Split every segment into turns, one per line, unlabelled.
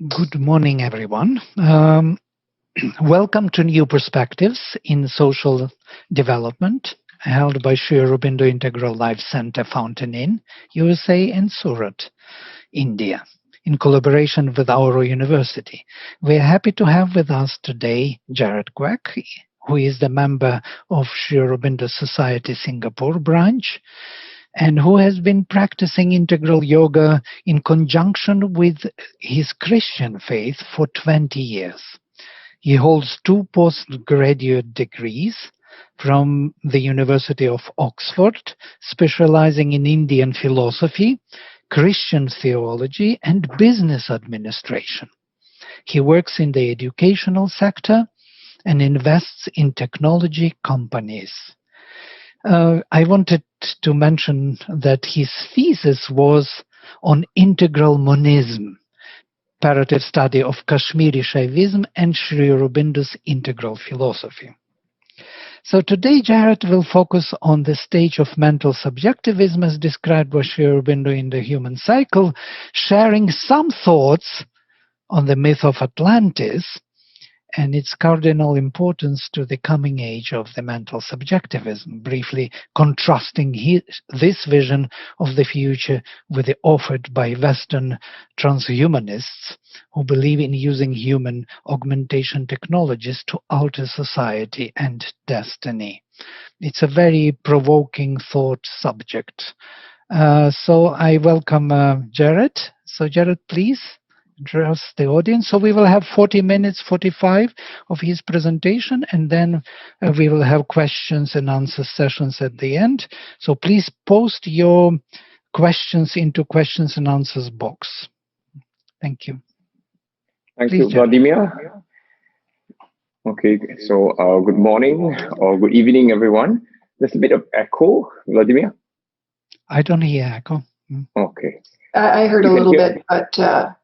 Good morning, everyone. Welcome to New Perspectives in Social Development, held by Sri Aurobindo Integral Life Center, Fountain Inn, USA, and Surat, India, in collaboration with Auro University. We're happy to have with us today Jared Quek, who is the member of Sri Aurobindo Society Singapore branch, and who has been practicing integral yoga in conjunction with his Christian faith for 20 years. He holds 2 postgraduate degrees from the University of Oxford, specializing in Indian philosophy, Christian theology, and business administration. He works in the educational sector and invests in technology companies. I wanted to mention that his thesis was on integral monism, comparative study of Kashmiri Shaivism and Sri Aurobindo's integral philosophy. So today Jared will focus on the stage of mental subjectivism as described by Sri Aurobindo in The Human Cycle, sharing some thoughts on the myth of Atlantis and its cardinal importance to the coming age of the mental subjectivism, briefly contrasting this vision of the future with the offered by Western transhumanists who believe in using human augmentation technologies to alter society and destiny. It's a very provoking thought subject. So I welcome Jared. So Jared, please address the audience. So we will have 40 minutes, 45 of his presentation, and then we will have questions and answer sessions at the end. So please post your questions into questions and answers box. Thank you.
Thank you, Vladimir. Okay, so good morning or good evening, everyone. There's a bit of echo, Vladimir.
I don't hear echo.
Okay.
I heard a little bit, but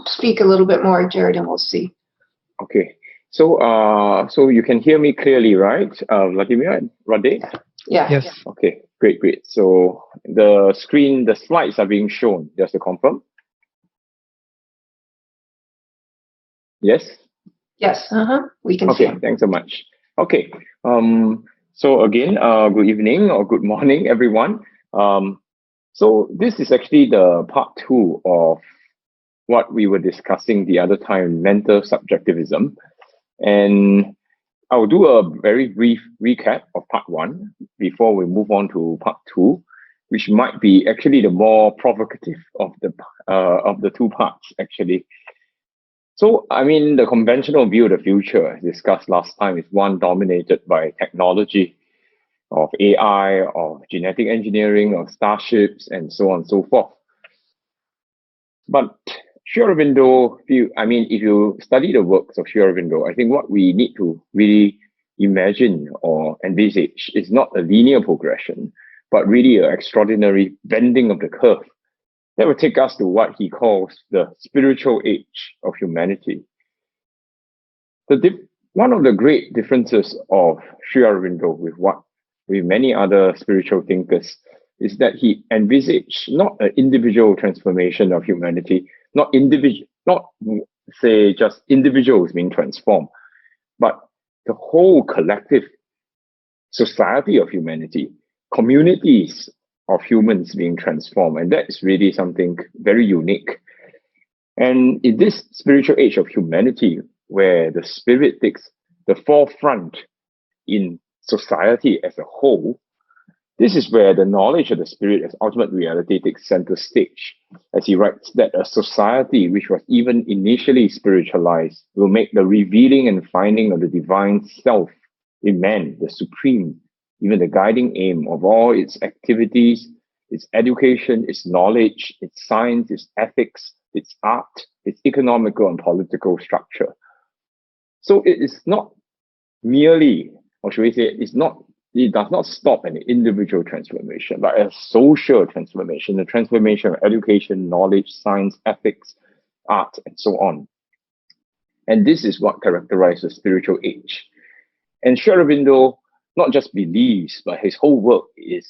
speak a little bit more, Jared, and we'll see.
Okay, so so you can hear me clearly, right, Vladimir and Radhe?
Yeah.
Yes.
Okay, great. So the slides are being shown, just to confirm. Yes?
Yes, we can see.
Okay, thanks so much. Okay, so again, good evening or good morning, everyone. So this is actually the part 2 of what we were discussing the other time, mental subjectivism. And I'll do a very brief recap of part 1 before we move on to part 2, which might be actually the more provocative of the 2 parts, actually. So, I mean, the conventional view of the future, as discussed last time, is one dominated by technology, of AI, of genetic engineering, of starships, and so on and so forth. But Sri Aurobindo, if you study the works of Sri Aurobindo, I think what we need to really imagine or envisage is not a linear progression, but really an extraordinary bending of the curve that will take us to what he calls the spiritual age of humanity. One of the great differences of Sri Aurobindo with many other spiritual thinkers is that he envisaged not an individual transformation of humanity, not say just individuals being transformed, but the whole collective society of humanity, communities of humans being transformed. And that is really something very unique. And in this spiritual age of humanity, where the spirit takes the forefront in society as a whole, this is where the knowledge of the spirit as ultimate reality takes center stage. As he writes, that a society which was even initially spiritualized will make the revealing and finding of the divine self in man the supreme, even the guiding aim of all its activities, its education, its knowledge, its science, its ethics, its art, its economical and political structure. So it is not merely, or should we say, it does not stop an individual transformation, but a social transformation, the transformation of education, knowledge, science, ethics, art, and so on. And this is what characterizes the spiritual age. And Sri Aurobindo not just believes, but his whole work is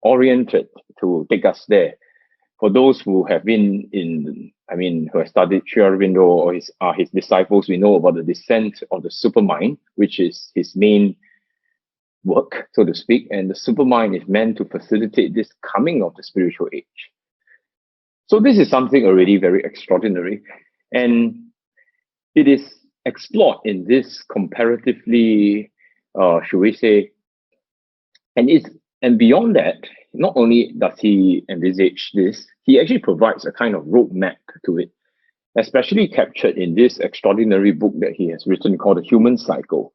oriented to take us there. for those who have been who have studied Sri Aurobindo or his disciples, we know about the descent of the supermind, which is his main work, so to speak. And the supermind is meant to facilitate this coming of the spiritual age. So this is something already very extraordinary. And it is explored in this comparatively, should we say, and beyond that, not only does he envisage this, he actually provides a kind of roadmap to it, especially captured in this extraordinary book that he has written called The Human Cycle.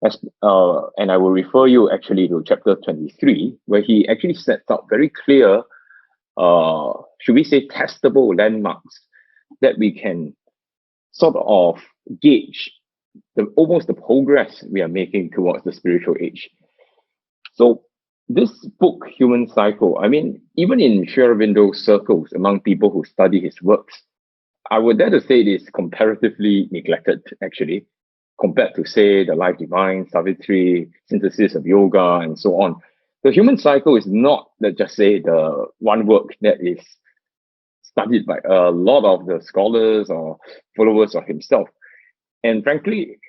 And I will refer you actually to chapter 23, where he actually sets out very clear, should we say, testable landmarks that we can sort of gauge almost the progress we are making towards the spiritual age. So this book, Human Cycle, even in Sri Aurobindo circles, among people who study his works, I would dare to say it is comparatively neglected, actually, compared to, say, The Life Divine, Savitri, Synthesis of Yoga, and so on. The Human Cycle is not, let's just say, the one work that is studied by a lot of the scholars or followers of himself. And frankly,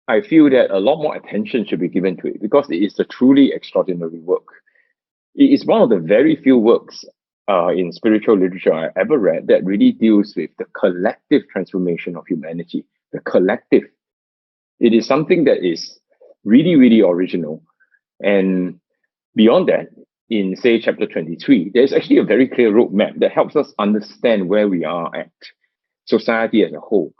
I feel that a lot more attention should be given to it because it is a truly extraordinary work. It is one of the very few works in spiritual literature I ever read that really deals with the collective transformation of humanity. The collective. It is something that is really, really original. And beyond that, in, say, chapter 23, there's actually a very clear roadmap that helps us understand where we are at, society as a whole.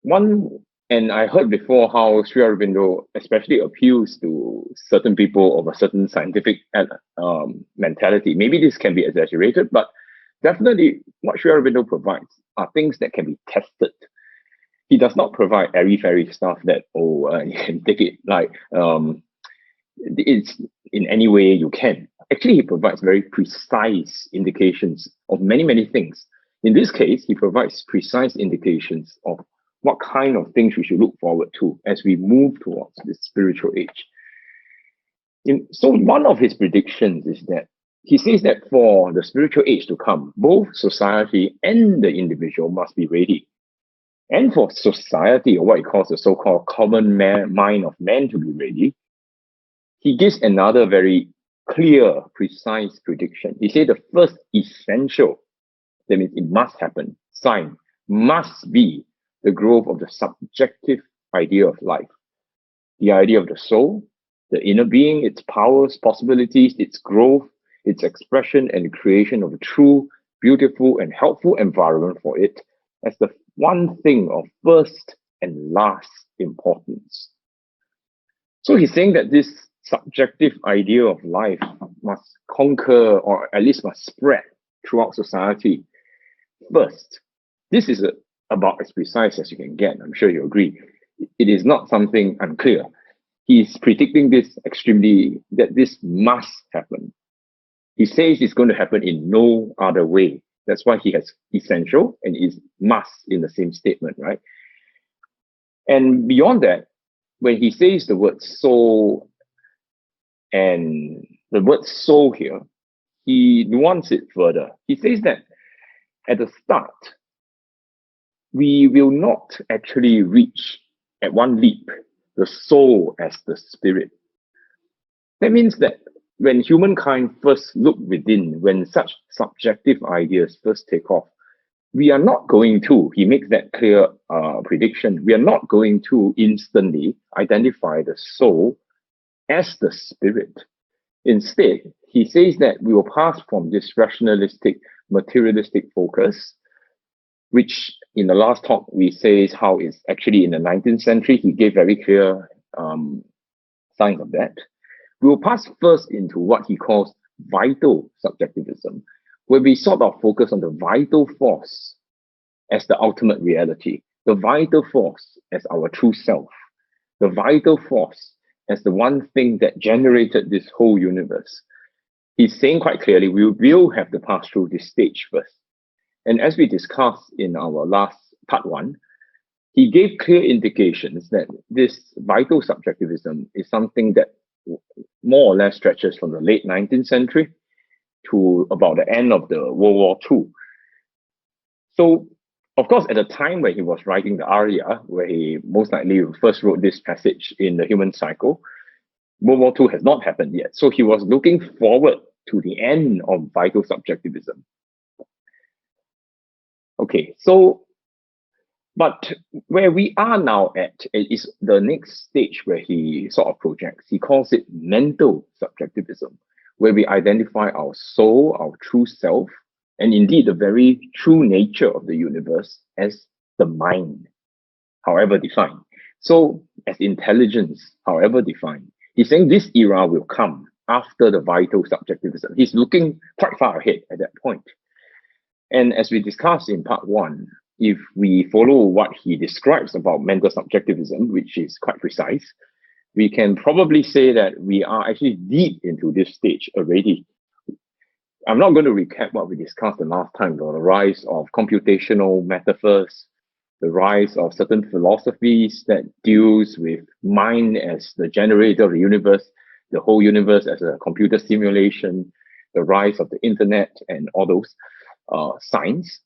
And I heard before how Sri Aurobindo especially appeals to certain people of a certain scientific mentality. Maybe this can be exaggerated, but definitely what Sri Aurobindo provides are things that can be tested. He does not provide airy-fairy stuff that, you can take it like it's in any way you can. Actually, he provides very precise indications of many, many things. In this case, he provides precise indications of what kind of things we should look forward to as we move towards this spiritual age. So one of his predictions is that he says that for the spiritual age to come, both society and the individual must be ready. And for society, or what he calls the so-called common mind of man, to be ready, he gives another very clear, precise prediction. He said the first essential, that means it must happen, sign, must be the growth of the subjective idea of life, the idea of the soul, the inner being, its powers, possibilities, its growth, its expression and creation of a true, beautiful, and helpful environment for it as the one thing of first and last importance. So he's saying that this subjective idea of life must conquer, or at least must spread throughout society first. This is about as precise as you can get. I'm sure you agree. It is not something unclear. He's predicting this extremely, that this must happen. He says it's going to happen in no other way. That's why he has essential and is must in the same statement, right? And beyond that, when he says the word soul, and the word soul here, he nuances it further. He says that at the start, we will not actually reach at one leap the soul as the spirit. That means that when humankind first look within, when such subjective ideas first take off, we are not going to, he makes that clear prediction, we are not going to instantly identify the soul as the spirit. Instead, he says that we will pass from this rationalistic, materialistic focus, which in the last talk we say is how it's actually in the 19th century. He gave very clear signs of that. We will pass first into what he calls vital subjectivism, where we sort of focus on the vital force as the ultimate reality, the vital force as our true self, the vital force as the one thing that generated this whole universe. He's saying quite clearly, we will have to pass through this stage first. And as we discussed in our last part one, he gave clear indications that this vital subjectivism is something that more or less stretches from the late 19th century to about the end of the World War II. So, of course, at the time when he was writing the Arya, where he most likely first wrote this passage in the Human Cycle, World War II has not happened yet. So he was looking forward to the end of vital subjectivism. Okay, so, but where we are now at is the next stage where he sort of projects. He calls it mental subjectivism, where we identify our soul, our true self, and indeed the very true nature of the universe as the mind, however defined. So, as intelligence, however defined. He's saying this era will come after the vital subjectivism. He's looking quite far ahead at that point. And as we discussed in part one, if we follow what he describes about mental subjectivism, which is quite precise, we can probably say that we are actually deep into this stage already. I'm not going to recap what we discussed the last time about the rise of computational metaphors, the rise of certain philosophies that deals with mind as the generator of the universe, the whole universe as a computer simulation, the rise of the internet and all those science.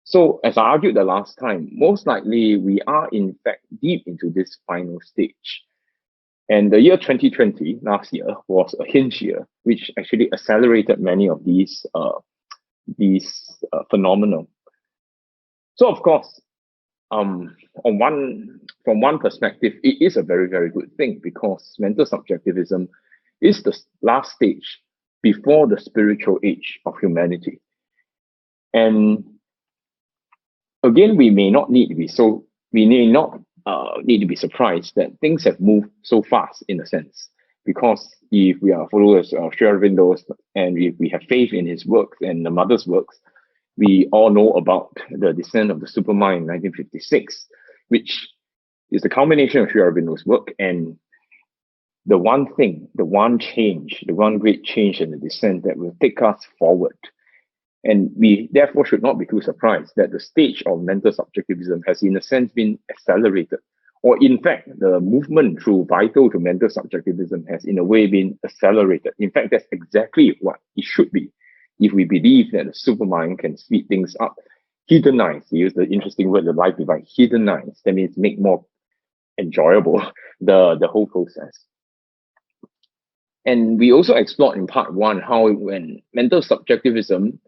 So as I argued the last time, most likely we are in fact deep into this final stage. And the year 2020, last year, was a hinge year, which actually accelerated many of these phenomena. So of course, from one perspective, it is a very, very good thing because mental subjectivism is the last stage before the spiritual age of humanity. And again, we may not need to be surprised that things have moved so fast in a sense, because if we are followers of Sri Aurobindo and if we have faith in his works and the mother's works, we all know about the descent of the supermind in 1956, which is the culmination of Sri Aurobindo's work and the one great change in the descent that will take us forward. And we therefore should not be too surprised that the stage of mental subjectivism has in a sense been accelerated. Or in fact, the movement through vital to mental subjectivism has in a way been accelerated. In fact, that's exactly what it should be. If we believe that the supermind can speed things up, hedonize, he used the interesting word, the life divide, hedonize, that means make more enjoyable the whole process. And we also explored in part one how when mental subjectivism,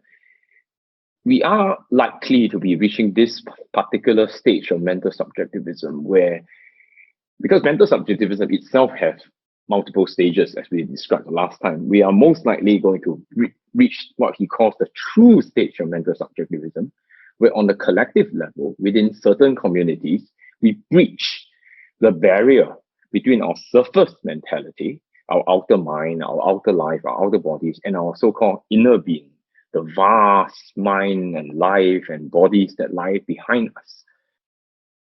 we are likely to be reaching this particular stage of mental subjectivism where, because mental subjectivism itself has multiple stages, as we described the last time, we are most likely going to reach what he calls the true stage of mental subjectivism, where on the collective level, within certain communities, we breach the barrier between our surface mentality, our outer mind, our outer life, our outer bodies, and our so-called inner being, the vast mind and life and bodies that lie behind us.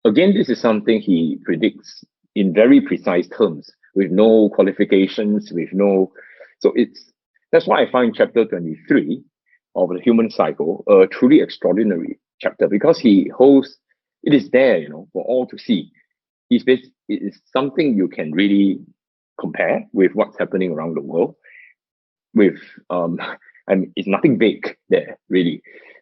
Again, this is something he predicts in very precise terms, with no qualifications, so that's why I find chapter 23 of the Human Cycle a truly extraordinary chapter, because it is there, for all to see. It is something you can really compare with what's happening around the world with, it's nothing big there, really.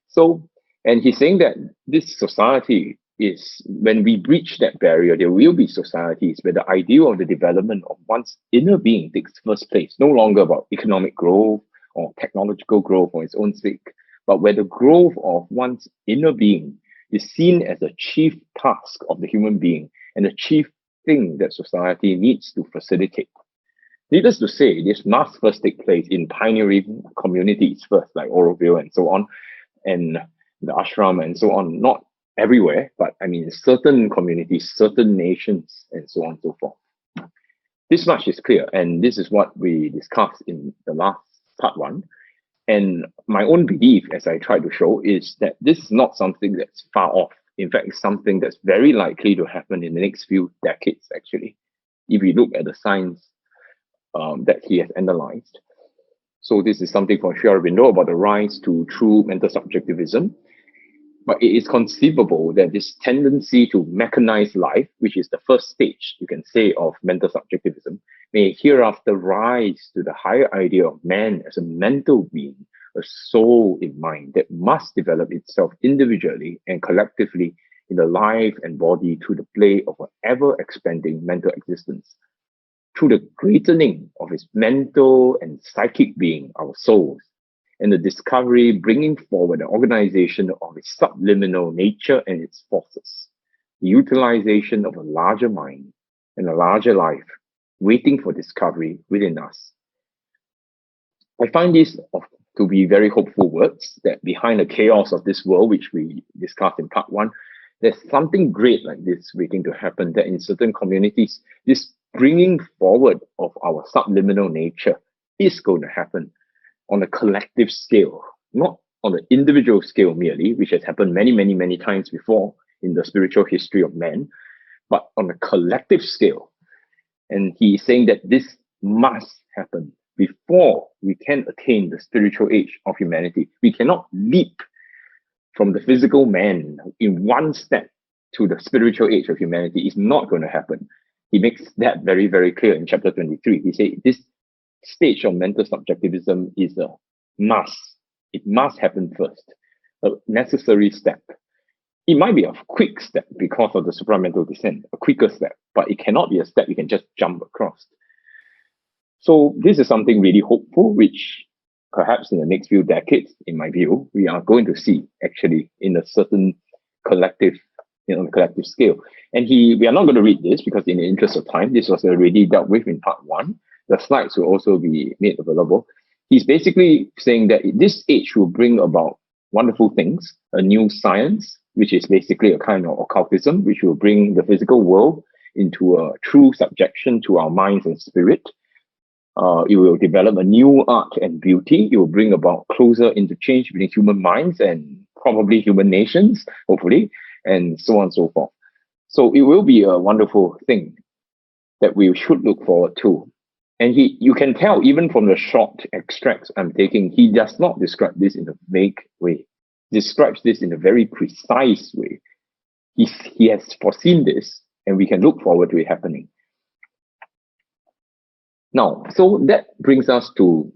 So, and he's saying that this society is, when we breach that barrier, there will be societies where the ideal of the development of one's inner being takes first place, no longer about economic growth or technological growth for its own sake, but where the growth of one's inner being is seen as a chief task of the human being and the chief thing that society needs to facilitate. Needless to say, this must first take place in pioneering communities first, like Auroville and so on, and the ashram and so on. Not everywhere, but certain communities, certain nations, and so on and so forth. This much is clear, and this is what we discussed in the last part one. And my own belief, as I tried to show, is that this is not something that's far off. In fact, it's something that's very likely to happen in the next few decades, actually, if we look at the science that he has analyzed. So this is something from Sri Aurobindo about the rise to true mental subjectivism. But it is conceivable that this tendency to mechanize life, which is the first stage, you can say, of mental subjectivism, may hereafter rise to the higher idea of man as a mental being, a soul in mind that must develop itself individually and collectively in the life and body through the play of an ever-expanding mental existence, through the greatening of its mental and psychic being, our souls, and the discovery bringing forward the organization of its subliminal nature and its forces, the utilization of a larger mind and a larger life waiting for discovery within us. I find these to be very hopeful words, that behind the chaos of this world, which we discussed in part 1, there's something great like this waiting to happen, that in certain communities, this bringing forward of our subliminal nature is going to happen on a collective scale, not on an individual scale merely, which has happened many, many, many times before in the spiritual history of man, but on a collective scale. And he is saying that this must happen before we can attain the spiritual age of humanity. We cannot leap from the physical man in one step to the spiritual age of humanity. It's not going to happen. He makes that very, very clear in chapter 23. He says this stage of mental subjectivism is a must. It must happen first, a necessary step. It might be a quick step because of the supramental descent, a quicker step, but it cannot be a step you can just jump across. So this is something really hopeful, which perhaps in the next few decades, in my view, we are going to see actually in a certain collective, collective scale. And we are not going to read this because in the interest of time, this was already dealt with in part 1. The slides will also be made available. He's basically saying that this age will bring about wonderful things, a new science, which is basically a kind of occultism, which will bring the physical world into a true subjection to our minds and spirit. It will develop a new art and beauty. It will bring about closer interchange between human minds and probably human nations, hopefully, and so on and so forth. So it will be a wonderful thing that we should look forward to. And you can tell even from the short extracts I'm taking, he does not describe this in a vague way. He describes this in a very precise way. He has foreseen this, and we can look forward to it happening. Now, so that brings us to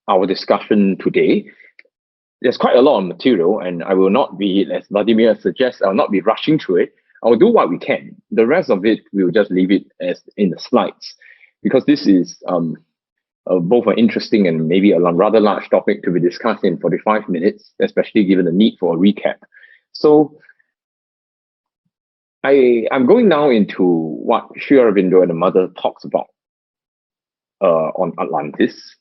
our discussion today. There's quite a lot of material, and I will not be, as Vladimir suggests, I'll not be rushing through it. I'll do what we can. The rest of it, we'll just leave it as in the slides, because this is both an interesting and maybe a rather large topic to be discussed in 45 minutes, especially given the need for a recap. So I'm going now into what Sri Aurobindo and the mother talks about on Atlantis.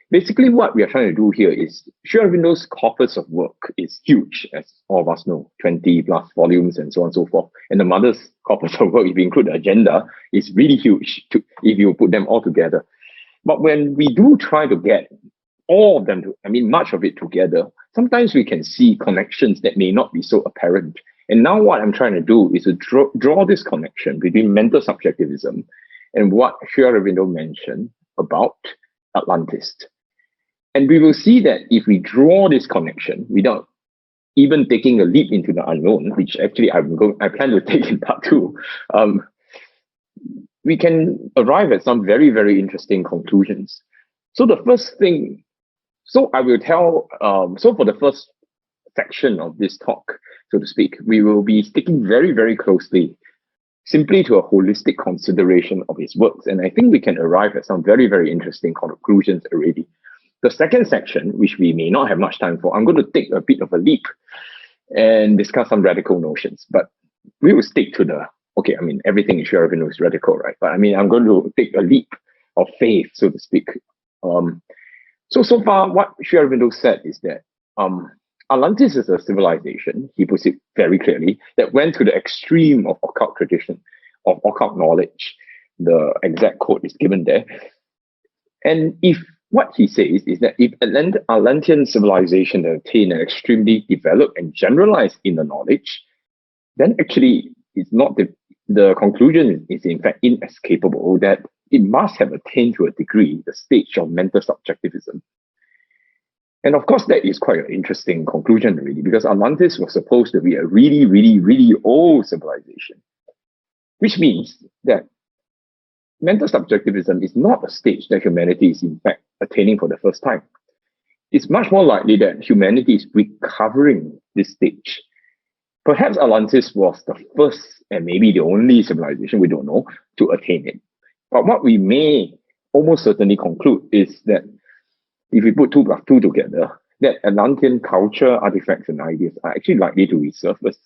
Basically, what we are trying to do here is Sri Aurobindo's corpus of work is huge, as all of us know, 20 plus volumes and so on and so forth. And the mother's corpus of work, if you include the agenda, is really huge if you put them all together. But when we do try to get all of them, much of it together, sometimes we can see connections that may not be so apparent. And now what I'm trying to do is to draw this connection between mental subjectivism and what Sri Aurobindo mentioned about Atlantis. And we will see that if we draw this connection without even taking a leap into the unknown, which actually I plan to take in part 2, we can arrive at some very, very interesting conclusions. So the first thing, I will tell, for the first section of this talk, so to speak, we will be sticking very, very closely simply to a holistic consideration of his works. And I think we can arrive at some very, very interesting conclusions already. The second section, which we may not have much time for, I'm going to take a bit of a leap and discuss some radical notions. But we will stick to everything in Sri Aurobindo is radical, right? But I'm going to take a leap of faith, so to speak. So far, what Sri Aurobindo said is that Atlantis is a civilization, he puts it very clearly, that went to the extreme of occult tradition, of occult knowledge. The exact quote is given there. And what he says is that if Atlantean civilization attained an extremely developed and generalized inner knowledge, then actually it's not the conclusion is in fact inescapable that it must have attained to a degree the stage of mental subjectivism. And of course, that is quite an interesting conclusion, really, because Atlantis was supposed to be a really, really, really old civilization, which means that mental subjectivism is not a stage that humanity is in fact attaining for the first time. it's much more likely that humanity is recovering this stage. Perhaps Atlantis was the first and maybe the only civilization, we don't know, to attain it. But what we may almost certainly conclude is that if we put two plus two together, that Atlantean culture, artifacts, and ideas are actually likely to resurface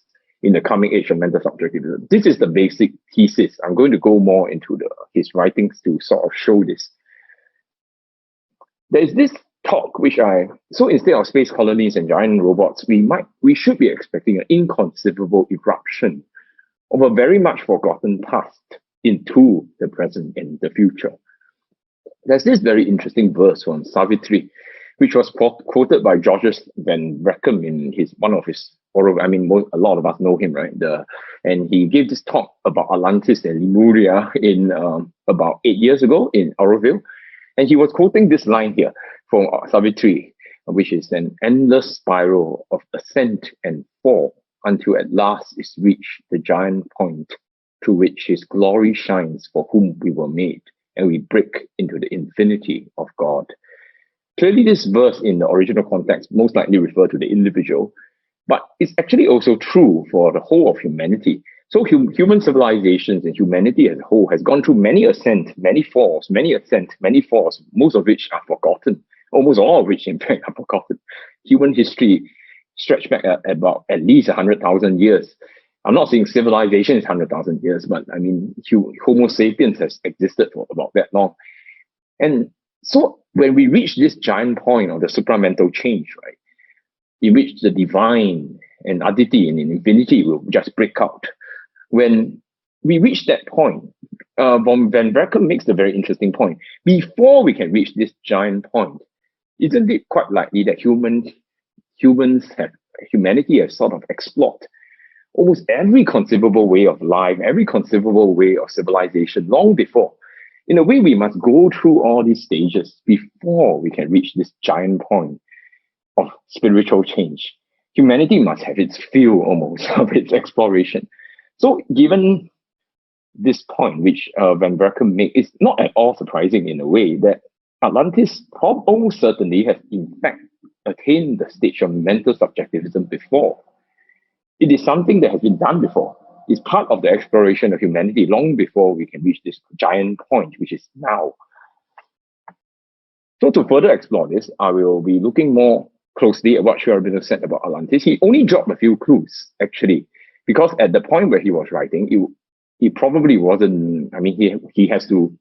in the coming age of mental subjectivism. This is the basic thesis. I'm going to go more into his writings to sort of show this. There is this talk so instead of space colonies and giant robots, we should be expecting an inconceivable eruption of a very much forgotten past into the present and the future. There's this very interesting verse from Savitri, which was quoted by Georges van Wrekum in one of his oral. I mean, a lot of us know him, right? And he gave this talk about Atlantis and Lemuria in about 8 years ago in Auroville. And he was quoting this line here from Savitri, which is an endless spiral of ascent and fall until at last is reached the giant point to which his glory shines for whom we were made, and we break into the infinity of God. Clearly, this verse in the original context most likely referred to the individual, but it's actually also true for the whole of humanity. So human civilizations and humanity as a whole has gone through many ascent, many falls, most of which are forgotten, almost all of which in fact are forgotten. Human history stretched back about at least 100,000 years. I'm not saying civilization is 100,000 years, but I mean, Homo sapiens has existed for about that long. And so when we reach this giant point of the supramental change, right, in which the divine and Aditi and infinity will just break out. When we reach that point, von Van Wrekum makes a very interesting point. Before we can reach this giant point, isn't it quite likely that humanity has sort of explored almost every conceivable way of life, every conceivable way of civilization long before? In a way, we must go through all these stages before we can reach this giant point of spiritual change. Humanity must have its fill almost of its exploration. So given this point, which Van Wrekum makes, it's not at all surprising in a way that Atlantis almost certainly has in fact attained the stage of mental subjectivism before. It is something that has been done before. It's part of the exploration of humanity long before we can reach this giant point, which is now. So to further explore this, I will be looking more closely at what Sri Aurobindo said about Atlantis. He only dropped a few clues, actually, because at the point where he was writing, he probably wasn't, I mean, he has to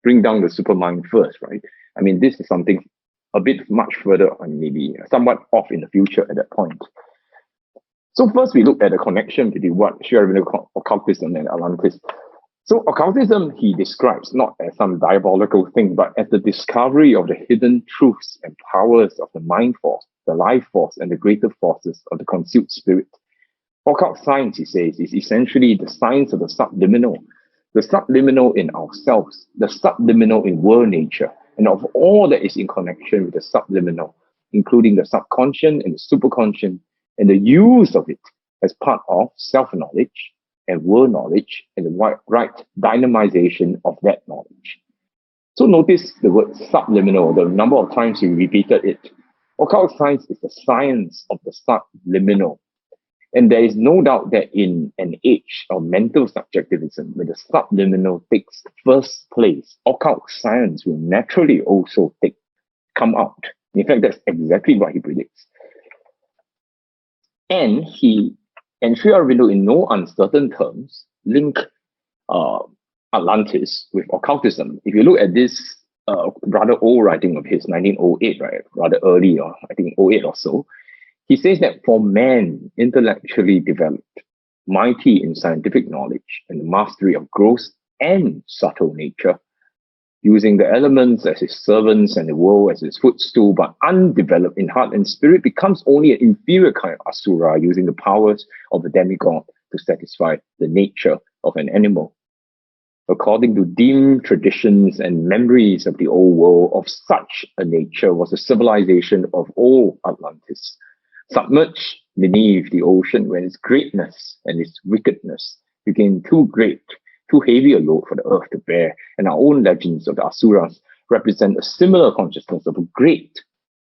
bring down the supermind first, right? I mean, this is something a bit much further and maybe somewhat off in the future at that point. So first we look at the connection between what Sri Aurobindo called occultism and Atlantis. So occultism he describes not as some diabolical thing, but as the discovery of the hidden truths and powers of the mind force, the life force, and the greater forces of the concealed spirit. Occult science, he says, is essentially the science of the subliminal in ourselves, the subliminal in world nature, and of all that is in connection with the subliminal, including the subconscious and the superconscious, and the use of it as part of self-knowledge and world knowledge and the right dynamization of that knowledge. So notice the word subliminal, the number of times he repeated it. Occult science is the science of the subliminal. And there is no doubt that in an age of mental subjectivism, where the subliminal takes first place, occult science will naturally also come out. In fact, that's exactly what he predicts. And Sri Aurobindo, in no uncertain terms, link Atlantis with occultism. If you look at this rather old writing of his, 1908, right, rather early, or I think 08 or so, he says that for man intellectually developed, mighty in scientific knowledge and the mastery of gross and subtle nature, using the elements as his servants and the world as his footstool, but undeveloped in heart and spirit, becomes only an inferior kind of asura, using the powers of a demigod to satisfy the nature of an animal. According to dim traditions and memories of the old world, of such a nature was the civilization of old Atlantis, submerged beneath the ocean when its greatness and its wickedness became too great, too heavy a load for the earth to bear, and our own legends of the Asuras represent a similar consciousness of a great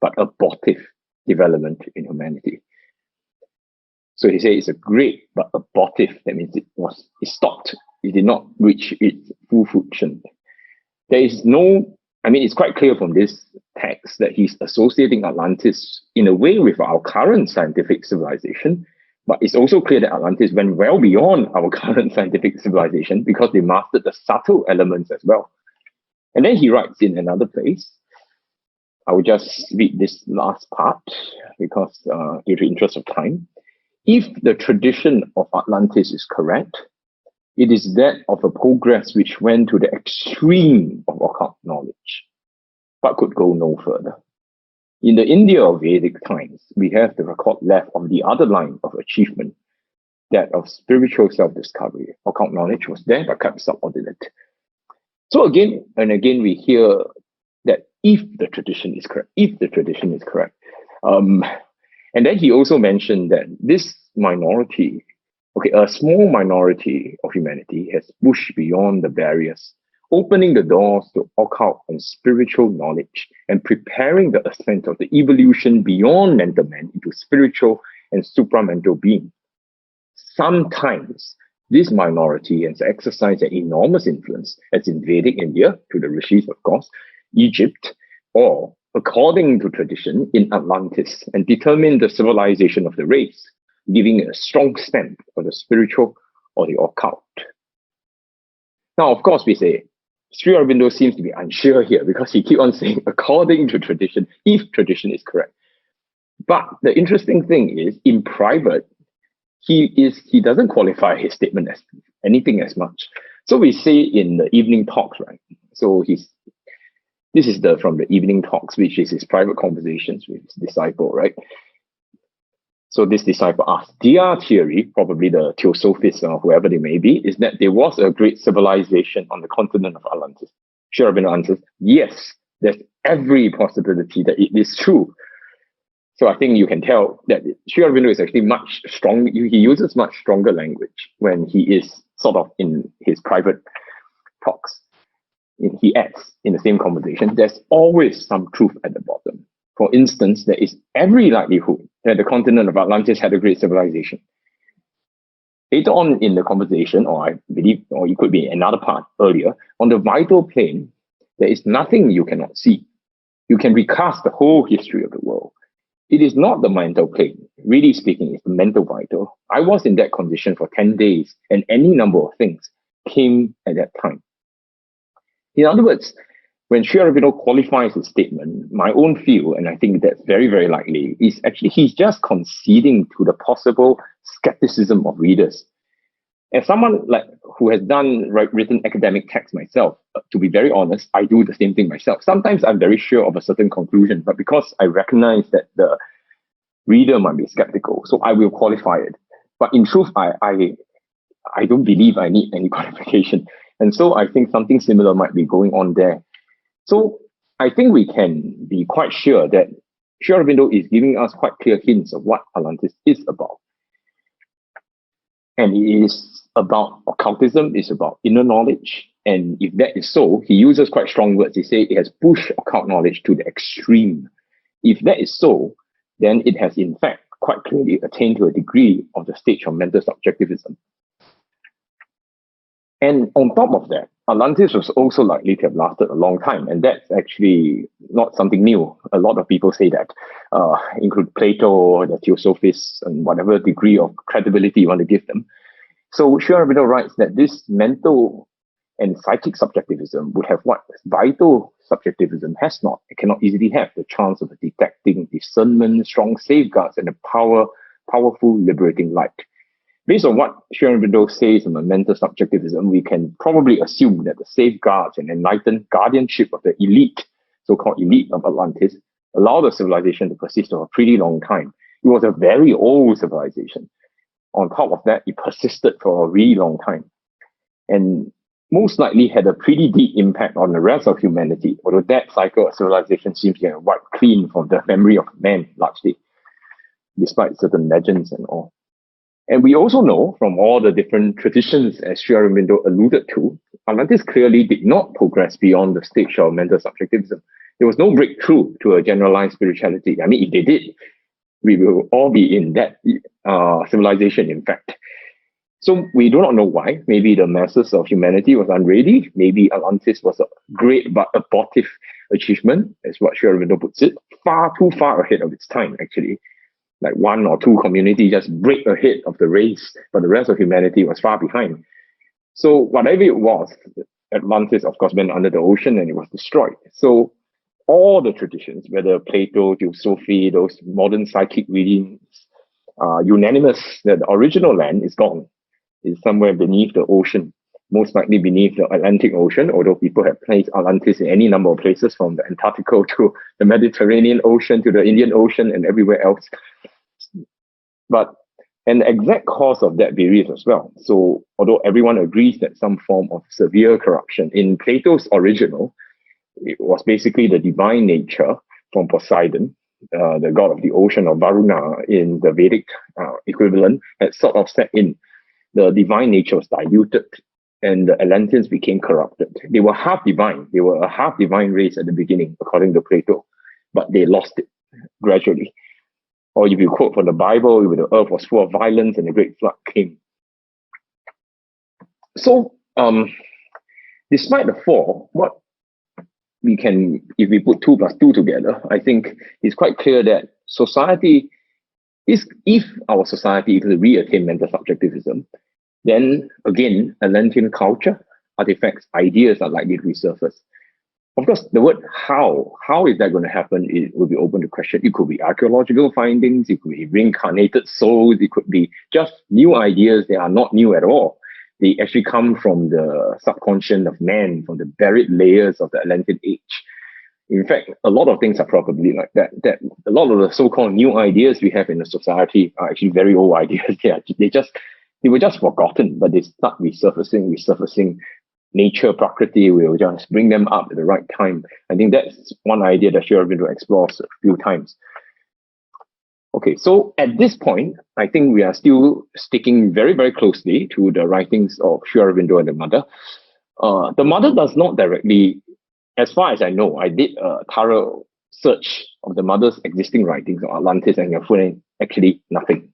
but abortive development in humanity. So he said it's a great but abortive. That means it stopped. It did not reach its full fruition. There is no, it's quite clear from this text that he's associating Atlantis in a way with our current scientific civilization, but it's also clear that Atlantis went well beyond our current scientific civilization because they mastered the subtle elements as well. And then he writes in another place, I will just read this last part because due to interest of time. If the tradition of Atlantis is correct, it is that of a progress which went to the extreme of occult knowledge, but could go no further. In the India of Vedic times, we have the record left of the other line of achievement, that of spiritual self-discovery. Occult knowledge was there, but kept subordinate. So again and again, we hear that if the tradition is correct, and then he also mentioned that this minority, a small minority of humanity has pushed beyond the barriers, opening the doors to occult and spiritual knowledge and preparing the ascent of the evolution beyond mental man into spiritual and supramental being. Sometimes this minority has exercised an enormous influence, as in Vedic India, to the rishis, of course, Egypt, or according to tradition, in Atlantis, and determined the civilization of the race, giving it a strong stamp for the spiritual or the occult. Now, of course, we say, Sri Aurobindo seems to be unsure here because he keeps on saying, according to tradition, if tradition is correct. But the interesting thing is, in private, he doesn't qualify his statement as anything as much. So we say in the evening talks, right? So this is from the evening talks, which is his private conversations with his disciple, right? So this disciple asked, their theory, probably the Theosophists or whoever they may be, is that there was a great civilization on the continent of Atlantis. Sri Aurobindo answers, yes, there's every possibility that it is true. So I think you can tell that Sri Aurobindo is actually much stronger. He uses much stronger language when he is sort of in his private talks. He adds in the same conversation, there's always some truth at the bottom. For instance, there is every likelihood that the continent of Atlantis had a great civilization. Later on in the conversation, or I believe, or it could be another part earlier, on the vital plane, there is nothing you cannot see. You can recast the whole history of the world. It is not the mental plane. Really speaking, it's the mental vital. I was in that condition for 10 days, and any number of things came at that time. In other words, when Sri Aurobindo qualifies his statement, my own view, and I think that's very, very likely, is actually he's just conceding to the possible skepticism of readers. As someone who has written academic texts myself, to be very honest, I do the same thing myself. Sometimes I'm very sure of a certain conclusion, but because I recognize that the reader might be skeptical, so I will qualify it. But in truth, I don't believe I need any qualification. And so I think something similar might be going on there. So I think we can be quite sure that Sri Aurobindo is giving us quite clear hints of what Atlantis is about. And it is about occultism, it's about inner knowledge. And if that is so, he uses quite strong words. He says it has pushed occult knowledge to the extreme. If that is so, then it has in fact quite clearly attained to a degree of the stage of mental subjectivism. And on top of that, Atlantis was also likely to have lasted a long time, and that's actually not something new. A lot of people say that, include Plato, the Theosophists, and whatever degree of credibility you want to give them. So Sri Aurobindo writes that this mental and psychic subjectivism would have what vital subjectivism has not. It cannot easily have the chance of detecting discernment, strong safeguards, and a powerful liberating light. Based on what Sri Aurobindo says on mental subjectivism, we can probably assume that the safeguards and enlightened guardianship of the elite, so-called elite of Atlantis, allowed the civilization to persist for a pretty long time. It was a very old civilization. On top of that, it persisted for a really long time, and most likely had a pretty deep impact on the rest of humanity, although that cycle of civilization seems to have wiped clean from the memory of man, largely, despite certain legends and all. And we also know from all the different traditions, as Sri Aurobindo alluded to, Atlantis clearly did not progress beyond the stage of mental subjectivism. There was no breakthrough to a generalized spirituality. I mean, if they did, we will all be in that civilization, in fact. So we do not know why. Maybe the masses of humanity was unready. Maybe Atlantis was a great but abortive achievement, as what Sri Aurobindo puts it, too far ahead of its time, actually. Like one or two communities just break ahead of the race, but the rest of humanity was far behind. So whatever it was, Atlantis, of course, went under the ocean and it was destroyed. So all the traditions, whether Plato, Theosophy, those modern psychic readings, are unanimous that the original land is gone. It's somewhere beneath the ocean, most likely beneath the Atlantic Ocean, although people have placed Atlantis in any number of places, from the Antarctica to the Mediterranean Ocean to the Indian Ocean and everywhere else. But an exact cause of that varies as well. So although everyone agrees that some form of severe corruption, in Plato's original, it was basically the divine nature from Poseidon, the god of the ocean, or Varuna in the Vedic equivalent, had sort of set in. The divine nature was diluted and the Atlanteans became corrupted. They were half divine. They were a half divine race at the beginning, according to Plato, but they lost it gradually. Or if you quote from the Bible, the earth was full of violence and a great flood came. So, despite the fall, what we can, if we put 2 plus 2 together, I think it's quite clear that society is, if our society is to re-attain mental subjectivism, then again, Atlantean culture, artifacts, ideas are likely to resurface. Of course, the word how is that going to happen? It will be open to question. It could be archaeological findings, it could be reincarnated souls, it could be just new ideas that are not new at all. They actually come from the subconscious of man, from the buried layers of the Atlantean age. In fact, a lot of things are probably like that. That a lot of the so-called new ideas we have in the society are actually very old ideas. They were just forgotten, but they start resurfacing. Nature, Prakriti will just bring them up at the right time. I think that's one idea that Sri Aurobindo explores a few times. Okay, so at this point, I think we are still sticking very, very closely to the writings of Sri Aurobindo and the Mother. The Mother does not directly, as far as I know, I did a thorough search of the Mother's existing writings on Atlantis and Yafune, actually nothing.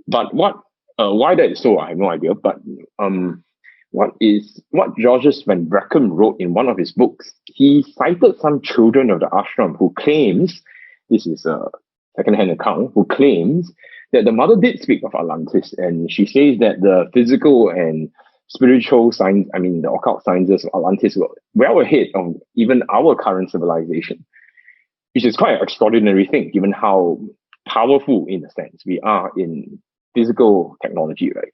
But why that is so, I have no idea. But what Georges van Bracken wrote in one of his books, he cited some children of the ashram who claims, this is a second-hand account, who claims that the Mother did speak of Atlantis, and she says that the physical and spiritual science, I mean the occult sciences of Atlantis were well ahead of even our current civilization, which is quite an extraordinary thing given how powerful, in a sense, we are in physical technology, right?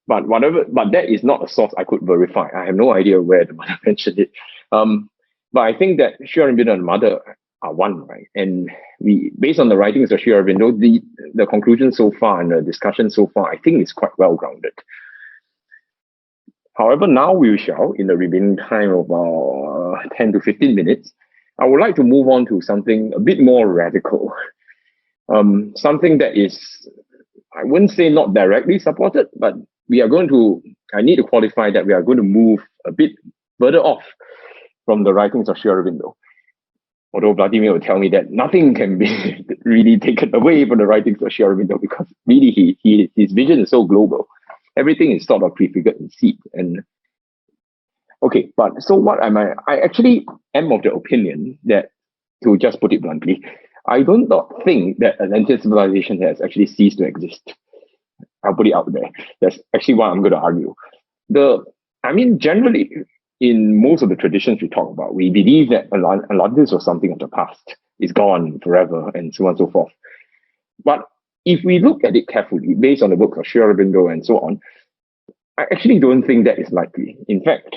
But that is not a source I could verify. I have no idea where the Mother mentioned it. But I think that Sri Aurobindo and Mother are one, right? And we, based on the writings of Sri Aurobindo, the conclusion so far and the discussion so far, I think is quite well grounded. However, now we shall, in the remaining time of about 10 to 15 minutes, I would like to move on to something a bit more radical. Something that is, I wouldn't say not directly supported, but I need to qualify that we are going to move a bit further off from the writings of Sri Aurobindo. Although Vladimir will tell me that nothing can be really taken away from the writings of Sri Aurobindo, because really his vision is so global. Everything is sort of prefigured in seed. And okay, but so what am I? I actually am of the opinion that, to just put it bluntly, I do not think that Atlantean civilization has actually ceased to exist. I'll put it out there. That's actually what I'm going to argue. Generally, in most of the traditions we talk about, we believe that Atlantis was something of the past. It's gone forever, and so on and so forth. But if we look at it carefully, based on the books of Sri Aurobindo and so on, I actually don't think that is likely. In fact,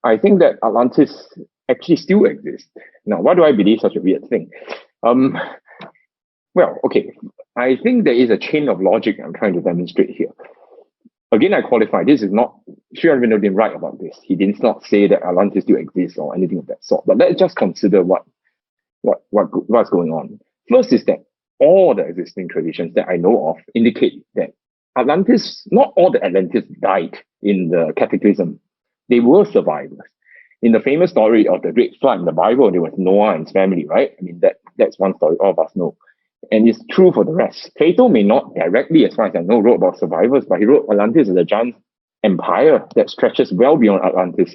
I think that Atlantis actually still exists. Now, why do I believe such a weird thing? I think there is a chain of logic I'm trying to demonstrate here. Again, I qualify, this is not, Sri Aurobindo didn't write about this. He did not say that Atlantis still exists or anything of that sort. But let's just consider what's going on. First is that all the existing traditions that I know of indicate that Atlantis, not all the Atlantis died in the cataclysm. They were survivors. In the famous story of the Great Flood in the Bible, there was Noah and his family, right? I mean, that's one story all of us know. And it's true for the rest. Plato may not directly, as far as I know, wrote about survivors, but he wrote Atlantis as a giant empire that stretches well beyond Atlantis.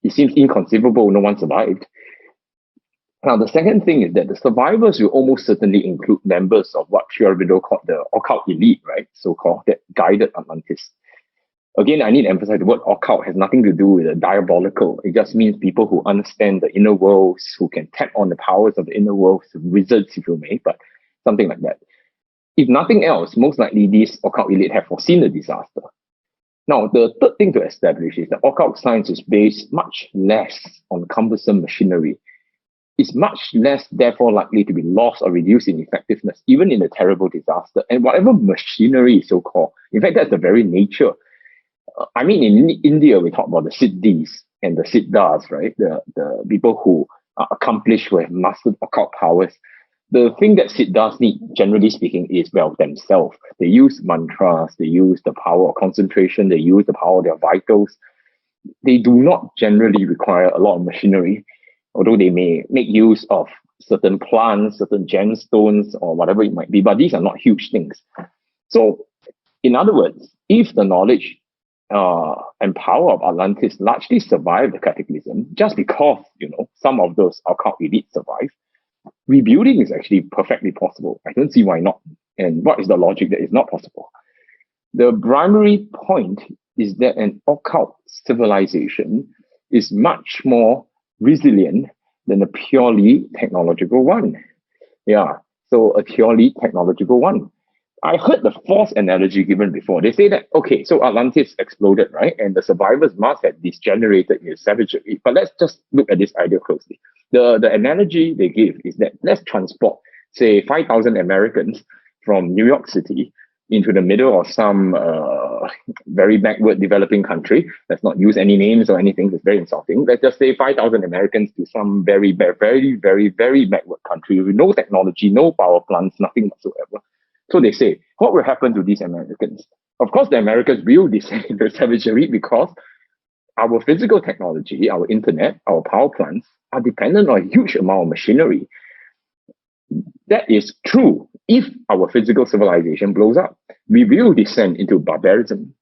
It seems inconceivable no one survived. Now, the second thing is that the survivors will almost certainly include members of what Sri Aurobindo called the occult elite, right? So-called, that guided Atlantis. Again, I need to emphasize the word occult has nothing to do with the diabolical. It just means people who understand the inner worlds, who can tap on the powers of the inner worlds, wizards, if you may, but something like that. If nothing else, most likely these occult elite have foreseen the disaster. Now, the third thing to establish is that occult science is based much less on cumbersome machinery. It's much less, therefore, likely to be lost or reduced in effectiveness, even in a terrible disaster. And whatever machinery is so-called, in fact, that's the very nature. I mean, in India, we talk about the Siddhis and the Siddhas, right? The people who are accomplished, who have mastered occult powers. The thing that Siddhas need, generally speaking, is, well, themselves. They use mantras, they use the power of concentration, they use the power of their vitals. They do not generally require a lot of machinery, although they may make use of certain plants, certain gemstones, or whatever it might be, but these are not huge things. So, in other words, if the knowledge and power of Atlantis largely survived the cataclysm, just because, some of those occult elites survived, rebuilding is actually perfectly possible. I don't see why not. And what is the logic that is not possible? The primary point is that an occult civilization is much more resilient than a purely technological one. Yeah, so a purely technological one. I heard the Force analogy given before. They say that, okay, so Atlantis exploded, right? And the survivors must have degenerated in savagery. But let's just look at this idea closely. The analogy they give is that let's transport, say, 5,000 Americans from New York City into the middle of some very backward developing country. Let's not use any names or anything. It's very insulting. Let's just say 5,000 Americans to some very, very, very, very backward country with no technology, no power plants, nothing whatsoever. So they say, what will happen to these Americans? Of course, the Americans will descend into savagery because our physical technology, our internet, our power plants are dependent on a huge amount of machinery. That is true. If our physical civilization blows up, we will descend into barbarism.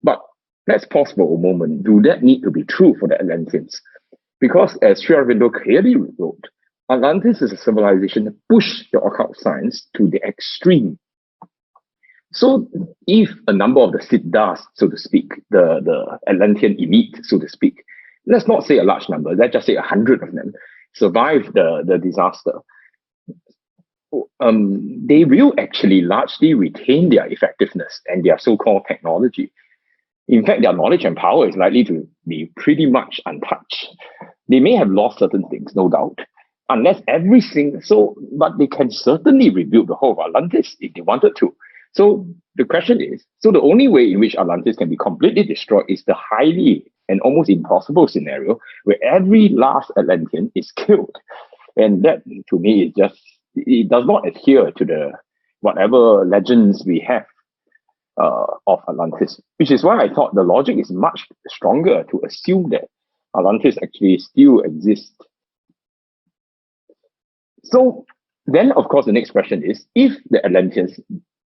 But let's pause for a moment. Do that need to be true for the Atlanteans? Because as Sri Aurobindo clearly wrote, Atlantis is a civilization that pushed the occult science to the extreme. So if a number of the Siddhas, so to speak, the Atlantean elite, so to speak, let's not say a large number, let's just say 100 of them, survived the disaster, they will actually largely retain their effectiveness and their so-called technology. In fact, their knowledge and power is likely to be pretty much untouched. They may have lost certain things, no doubt, unless but they can certainly rebuild the whole of Atlantis if they wanted to. So the question is, so the only way in which Atlantis can be completely destroyed is the highly and almost impossible scenario where every last Atlantean is killed. And that, to me, is just, it does not adhere to the whatever legends we have of Atlantis, which is why I thought the logic is much stronger to assume that Atlantis actually still exists. So then, of course, the next question is, if the Atlanteans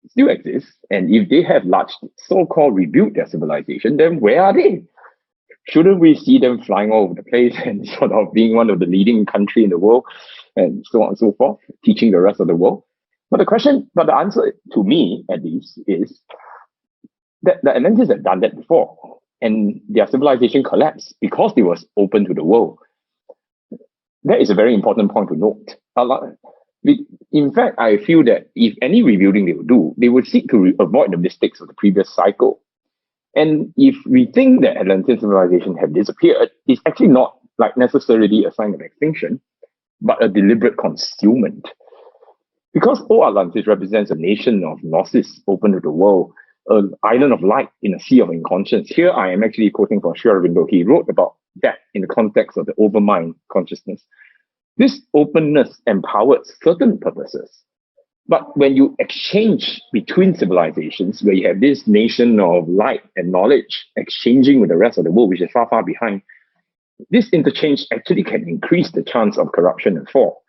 still exist, and if they have largely so-called rebuilt their civilization, then where are they? Shouldn't we see them flying all over the place and sort of being one of the leading country in the world, and so on and so forth, teaching the rest of the world? But the answer to me, at least, is that the Atlanteans have done that before, and their civilization collapsed because it was open to the world. That is a very important point to note. In fact, I feel that if any rebuilding they would do, they would seek to avoid the mistakes of the previous cycle. And if we think that Atlantean civilization have disappeared, it's actually not like necessarily a sign of extinction, but a deliberate concealment. Because old Atlantis represents a nation of gnosis open to the world, an island of light in a sea of inconscience. Here I am actually quoting from Sri Aurobindo. He wrote about that in the context of the overmind consciousness. This openness empowered certain purposes. But when you exchange between civilizations, where you have this nation of light and knowledge exchanging with the rest of the world, which is far, far behind, this interchange actually can increase the chance of corruption and fall.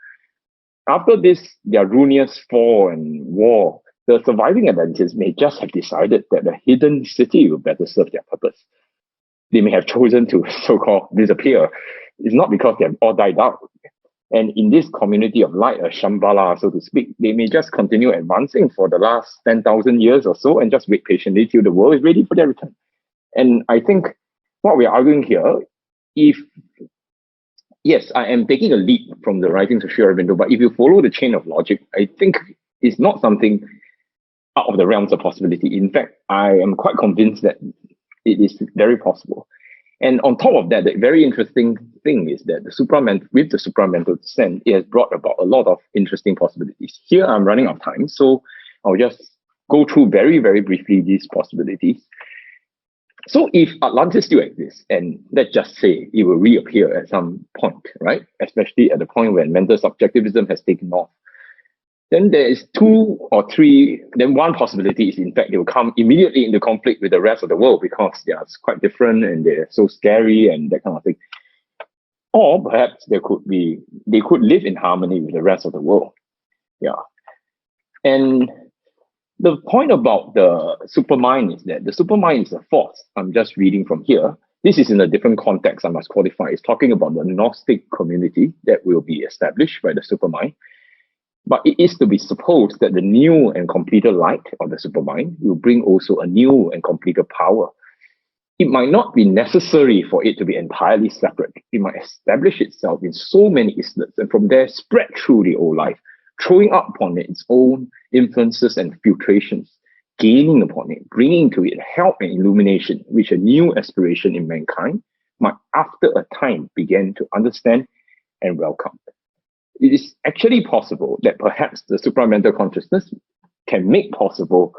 After this, their ruinous fall and war, the surviving Atlanteans may just have decided that the hidden city will better serve their purpose. They may have chosen to so-called disappear. It's not because they have all died out. And in this community of light, a Shambhala, so to speak, they may just continue advancing for the last 10,000 years or so and just wait patiently till the world is ready for their return. And I think what we're arguing here, yes, I am taking a leap from the writings of Sri Aurobindo, but if you follow the chain of logic, I think it's not something out of the realms of possibility. In fact, I am quite convinced that it is very possible. And on top of that, the very interesting thing is that with the supramental descent, it has brought about a lot of interesting possibilities. Here, I'm running out of time, so I'll just go through very, very briefly these possibilities. So if Atlantis still exists, and let's just say it will reappear at some point, right? Especially at the point when mental subjectivism has taken off, then there is one possibility is in fact they will come immediately into conflict with the rest of the world because they are quite different and they're so scary and that kind of thing. Or perhaps they could live in harmony with the rest of the world. Yeah. And the point about the supermind is that the supermind is a force. I'm just reading from here. This is in a different context, I must qualify. It's talking about the Gnostic community that will be established by the supermind. But it is to be supposed that the new and completed light of the supermind will bring also a new and completed power. It might not be necessary for it to be entirely separate. It might establish itself in so many islets and from there spread through the old life, throwing up upon it its own influences and filtrations, gaining upon it, bringing to it help and illumination, which a new aspiration in mankind might after a time begin to understand and welcome. It is actually possible that perhaps the supramental consciousness can make possible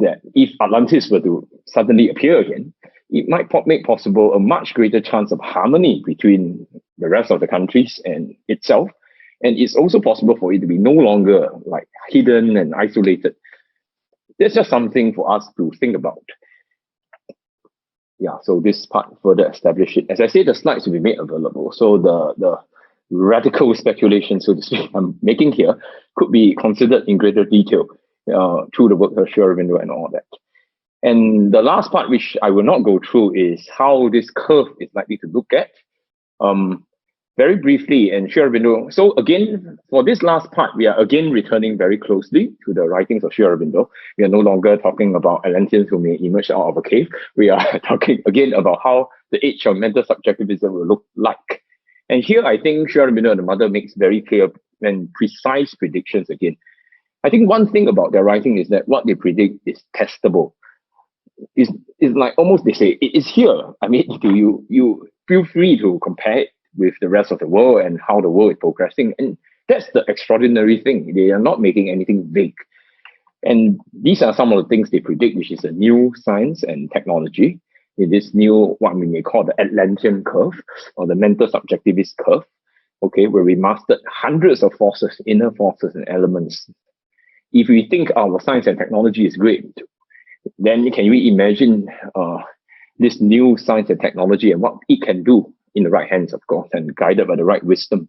that if Atlantis were to suddenly appear again, it might make possible a much greater chance of harmony between the rest of the countries and itself. And it's also possible for it to be no longer like hidden and isolated. That's just something for us to think about. Yeah, so this part further establish it. As I say, the slides will be made available. So the radical speculation, so to speak, I'm making here could be considered in greater detail through the work of Sri Aurobindo and all that. And the last part, which I will not go through, is how this curve is likely to look at. Very briefly, and Sri Aurobindo. So again, for this last part, we are again returning very closely to the writings of Sri Aurobindo. We are no longer talking about Atlanteans who may emerge out of a cave. We are talking again about how the age of mental subjectivism will look like. And here, I think Sri Aurobindo and the Mother makes very clear and precise predictions again. I think one thing about their writing is that what they predict is testable. It's like almost they say, it is here. I mean, you feel free to compare it with the rest of the world and how the world is progressing. And that's the extraordinary thing. They are not making anything vague. And these are some of the things they predict, which is a new science and technology. In this new, what we may call the Atlantean curve or the mental subjectivist curve, okay, where we mastered hundreds of forces, inner forces and elements. If we think our science and technology is great, then can we imagine this new science and technology and what it can do in the right hands, of course, and guided by the right wisdom.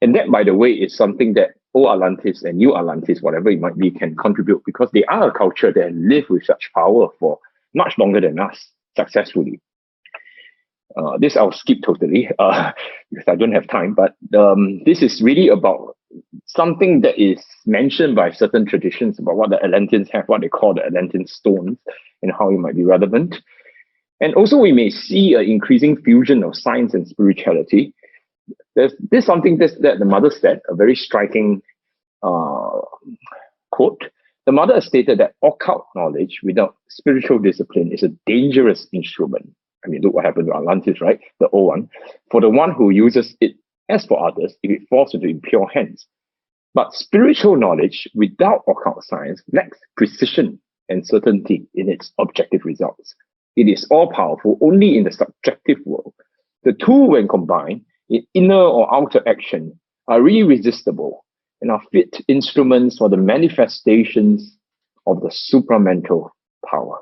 And that, by the way, is something that old Atlantis and new Atlantis, whatever it might be, can contribute because they are a culture that live with such power for much longer than us. Successfully. This I'll skip totally because I don't have time, but this is really about something that is mentioned by certain traditions about what the Atlanteans have, what they call the Atlantean Stones, and how it might be relevant. And also we may see an increasing fusion of science and spirituality. There's something that the Mother said, a very striking quote. The Mother has stated that occult knowledge without spiritual discipline is a dangerous instrument. I mean, look what happened to Atlantis, right? The old one. For the one who uses it, as for others, if it falls into impure hands. But spiritual knowledge without occult science lacks precision and certainty in its objective results. It is all-powerful only in the subjective world. The two, when combined, in inner or outer action, are irresistible and are fit instruments for the manifestations of the supramental power.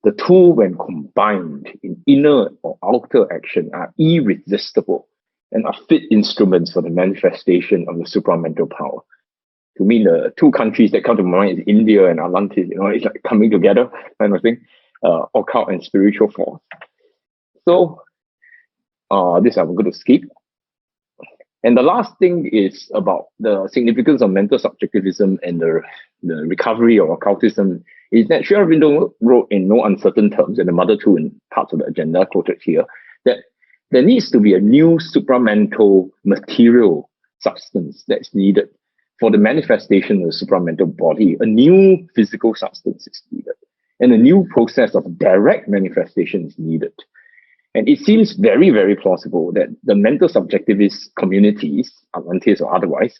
The two, when combined in inner or outer action, are irresistible and are fit instruments for the manifestation of the supramental power. To me, the two countries that come to mind is India and Atlantis. It's like coming together kind of thing, occult and spiritual force. So this I'm going to skip. And the last thing is about the significance of mental subjectivism and the recovery of occultism, is that Sri Aurobindo wrote in no uncertain terms, and the mother two in parts of the agenda quoted here, that there needs to be a new supramental material substance that's needed for the manifestation of the supramental body. A new physical substance is needed, and a new process of direct manifestation is needed. And it seems very, very plausible that the mental subjectivist communities, Atlantis or otherwise,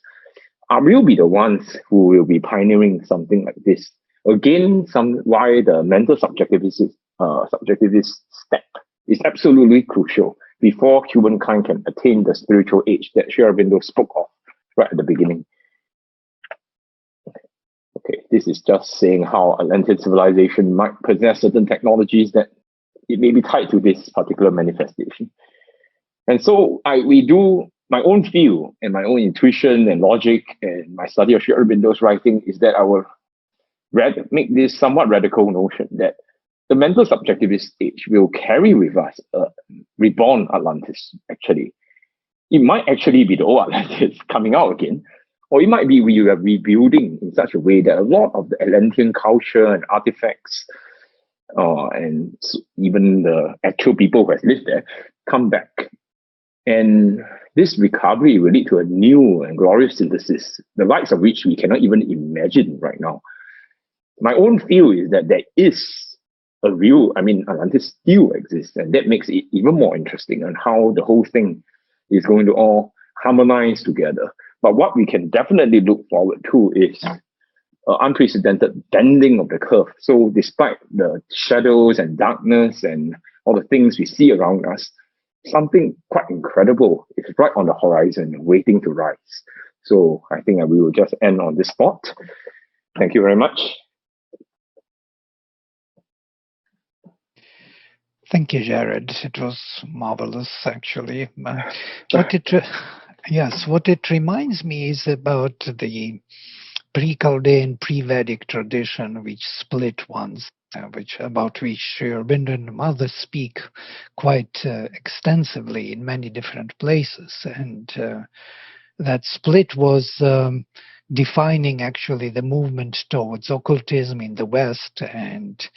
will be the ones who will be pioneering something like this. Again, why the mental subjectivist step is absolutely crucial before humankind can attain the spiritual age that Sri Aurobindo spoke of right at the beginning. Okay, this is just saying how Atlantean civilization might possess certain technologies that it may be tied to this particular manifestation. And so we do my own feel and my own intuition and logic and my study of Sri Aurobindo's writing is that I will make this somewhat radical notion that the mental subjectivist stage will carry with us a reborn Atlantis, actually. It might actually be the old Atlantis coming out again, or it might be we are rebuilding in such a way that a lot of the Atlantean culture and artifacts and even the actual people who have lived there come back. And this recovery will lead to a new and glorious synthesis, the likes of which we cannot even imagine right now. My own feel is that there is a real, Atlantis still exists, and that makes it even more interesting on how the whole thing is going to all harmonize together. But what we can definitely look forward to is unprecedented bending of the curve. So despite the shadows and darkness and all the things we see around us, something quite incredible is right on the horizon waiting to rise. So I think we will just end on this spot. Thank you very much.
Thank you, Jared. It was marvelous, actually. What it reminds me is about the pre-Chaldean, pre-Vedic tradition, which split once, about which Sri Aurobindo and others speak quite extensively in many different places. And that split was defining actually the movement towards occultism in the West, and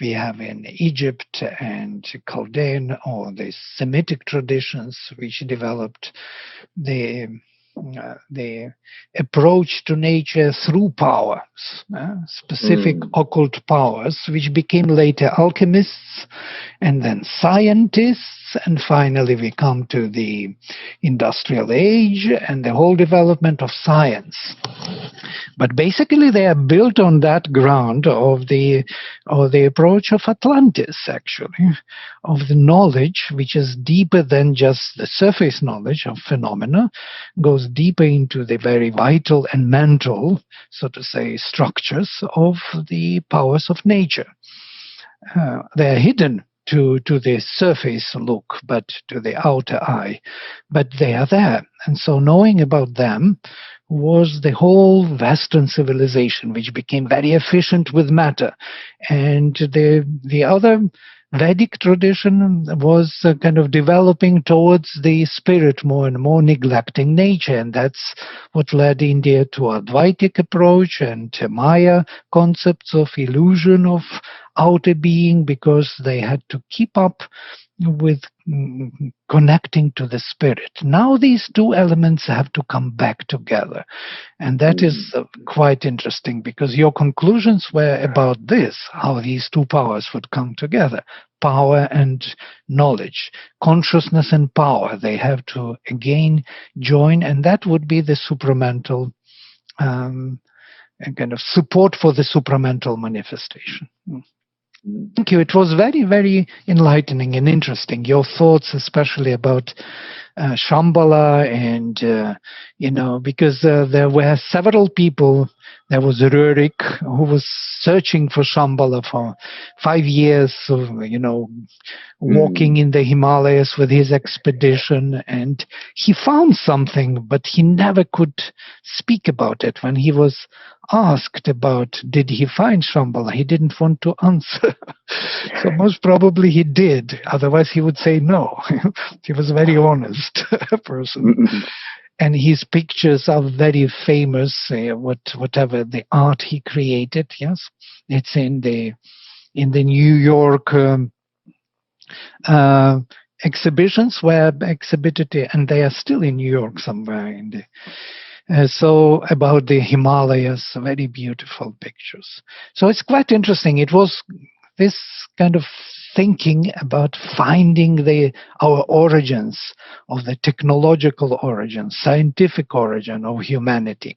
we have in Egypt and Chaldean or the Semitic traditions which developed the approach to nature through powers, specific occult powers, which became later alchemists and then scientists, and finally we come to the industrial age and the whole development of science. But basically they are built on that ground of the approach of Atlantis, actually, of the knowledge which is deeper than just the surface knowledge of phenomena, goes deeper into the very vital and mental, so to say, structures of the powers of nature. They are hidden to the surface look, but to the outer eye, but they are there. And so knowing about them was the whole Western civilization, which became very efficient with matter. And the other Vedic tradition was kind of developing towards the spirit more and more, neglecting nature. And that's what led India to Advaitic approach and Maya concepts of illusion of outer being, because they had to keep up with connecting to the spirit. Now these two elements have to come back together. And that is quite interesting, because your conclusions were about this, how these two powers would come together. Power and knowledge, consciousness and power, they have to again join, and that would be the supramental kind of support for the supramental manifestation. Thank you. It was very, very enlightening and interesting. Your thoughts, especially about Shambhala, and because there were several people. There was Rurik, who was searching for Shambhala for 5 years, walking in the Himalayas with his expedition, and he found something, but he never could speak about it. When he was asked about did he find Shambhala, he didn't want to answer. So most probably he did, otherwise he would say no. He was a very honest person. And his pictures are very famous, whatever the art he created. Yes, it's in the New York exhibitions were exhibited, and they are still in New York somewhere. So about the Himalayas, very beautiful pictures. So it's quite interesting. It was this kind of thinking about finding our origins, of the technological origin, scientific origin of humanity.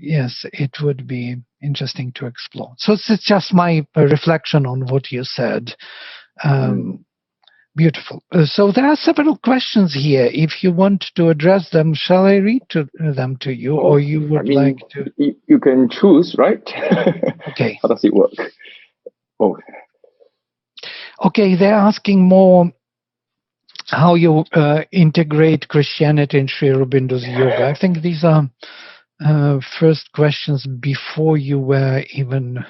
Yes, it would be interesting to explore. So it's just my reflection on what you said. Beautiful. So there are several questions here. If you want to address them, shall I read them to you, or you would like to?
You can choose, right?
Okay.
How does it work?
Okay, they're asking more how you integrate Christianity in Sri Aurobindo's yoga. I think these are first questions before you were even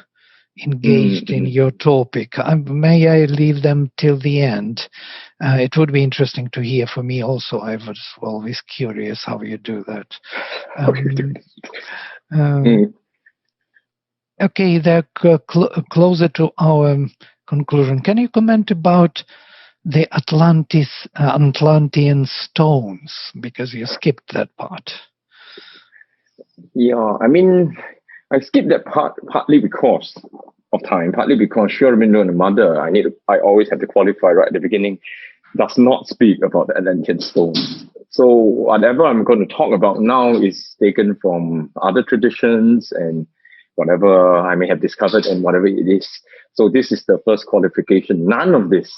engaged in your topic. May I leave them till the end? It would be interesting to hear for me also. I was always curious how you do that. Okay, they're closer to our conclusion. Can you comment about the Atlantean Stones? Because you skipped that part.
Yeah, I skipped that part partly because of time, partly because Sri Aurobindo and the mother, I always have to qualify right at the beginning, does not speak about the Atlantean Stones. So whatever I'm going to talk about now is taken from other traditions and whatever I may have discovered and whatever it is. So this is the first qualification. None of this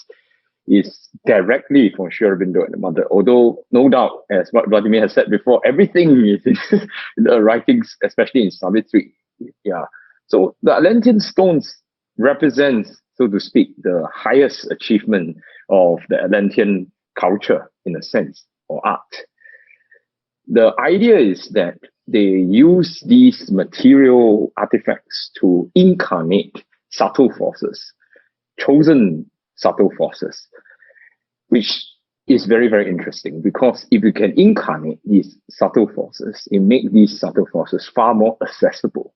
is directly from Sri Aurobindo and the mother, although no doubt, as what Vladimir has said before, everything is in the writings, especially in Savitri. Yeah. So the Atlantean Stones represents, so to speak, the highest achievement of the Atlantean culture, in a sense, or art. The idea is that they use these material artifacts to incarnate subtle forces, chosen subtle forces, which is very, very interesting, because if you can incarnate these subtle forces, it makes these subtle forces far more accessible.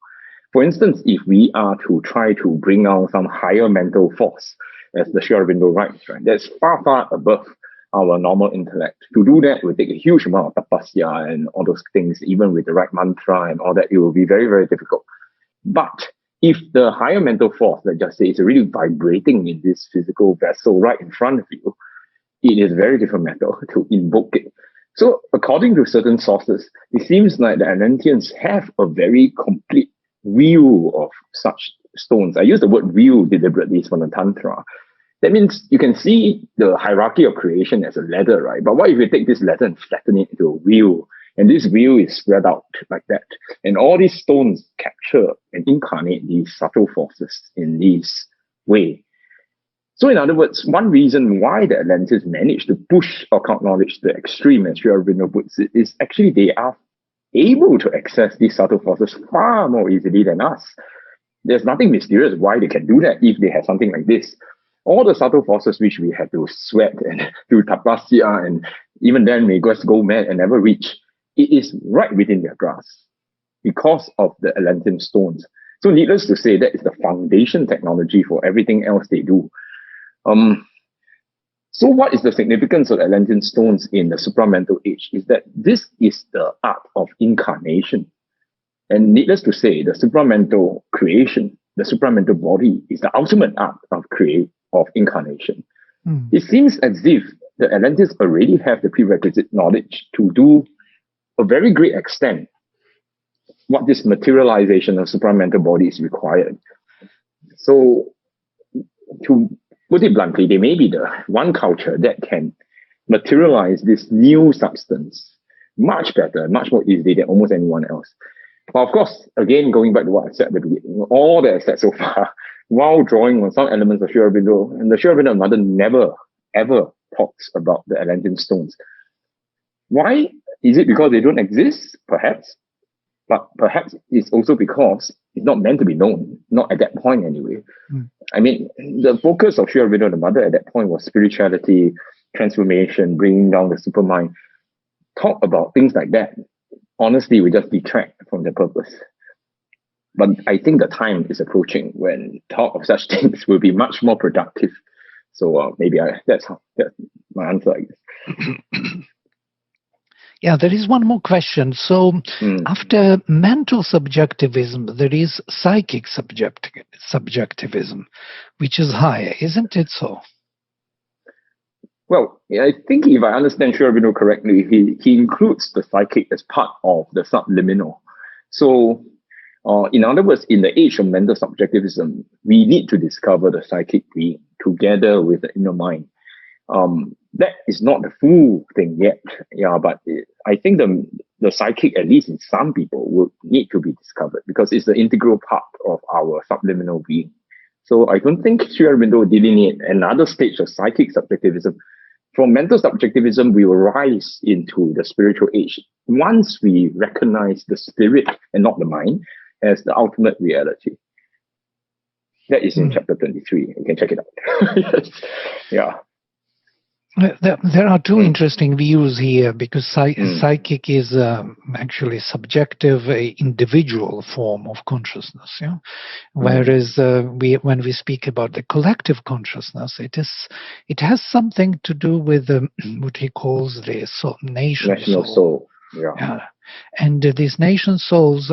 For instance, if we are to try to bring out some higher mental force, as the Sri Aurobindo writes, right, that's far, far above our normal intellect. To do that will take a huge amount of tapasya and all those things, even with the right mantra and all that, it will be very, very difficult. But if the higher mental force, let's just say, is really vibrating in this physical vessel right in front of you, it is a very different matter to invoke it. So according to certain sources, it seems like the Atlanteans have a very complete view of such stones. I use the word view deliberately from the Tantra. That means you can see the hierarchy of creation as a ladder, right? But what if you take this ladder and flatten it into a wheel? And this wheel is spread out like that. And all these stones capture and incarnate these subtle forces in this way. So in other words, one reason why the Atlanteans managed to push occult knowledge to the extreme, as Sri Aurobindo puts it, is actually they are able to access these subtle forces far more easily than us. There's nothing mysterious why they can do that if they have something like this. All the subtle forces which we have to sweat and do tapasya, and even then may just go mad and never reach, it is right within their grasp because of the Atlantean stones. So needless to say, that is the foundation technology for everything else they do. So what is the significance of Atlantean stones in the supramental age? Is that this is the art of incarnation. And needless to say, the supramental creation, the supramental body, is the ultimate art of incarnation. It seems as if the Atlanteans already have the prerequisite knowledge to do a very great extent what this materialization of supramental body is required. So to put it bluntly, they may be the one culture that can materialize this new substance much better, much more easily than almost anyone else. But of course, again, going back to what I said at the beginning, all that I said so far, while drawing on some elements of Sri Aurobindo, and the Sri Aurobindo mother never, ever talks about the Atlantean stones. Why? Is it because they don't exist? Perhaps. But perhaps it's also because it's not meant to be known, not at that point anyway. I mean, the focus of Sri Aurobindo the mother at that point was spirituality, transformation, bringing down the supermind. Talk about things like that. Honestly, we just detract from the purpose. But I think the time is approaching when talk of such things will be much more productive. So maybe that's my answer, I guess.
Yeah, there is one more question. So after mental subjectivism, there is psychic subjectivism, which is higher, isn't it so?
Well, I think if I understand Sri Aurobindo correctly, he includes the psychic as part of the subliminal. So, in other words, in the age of mental subjectivism, we need to discover the psychic being together with the inner mind. That is not the full thing yet, but I think the psychic, at least in some people, will need to be discovered because it's the integral part of our subliminal being. So I don't think Sri Aurobindo will delineate another stage of psychic subjectivism. From mental subjectivism, we will rise into the spiritual age once we recognize the spirit and not the mind as the ultimate reality. That is in chapter 23. You can check it out. Yeah.
There are two interesting views here because psychic is actually subjective, individual form of consciousness. Yeah? Whereas when we speak about the collective consciousness, it has something to do with what he calls the national soul. Yeah. And these nation souls,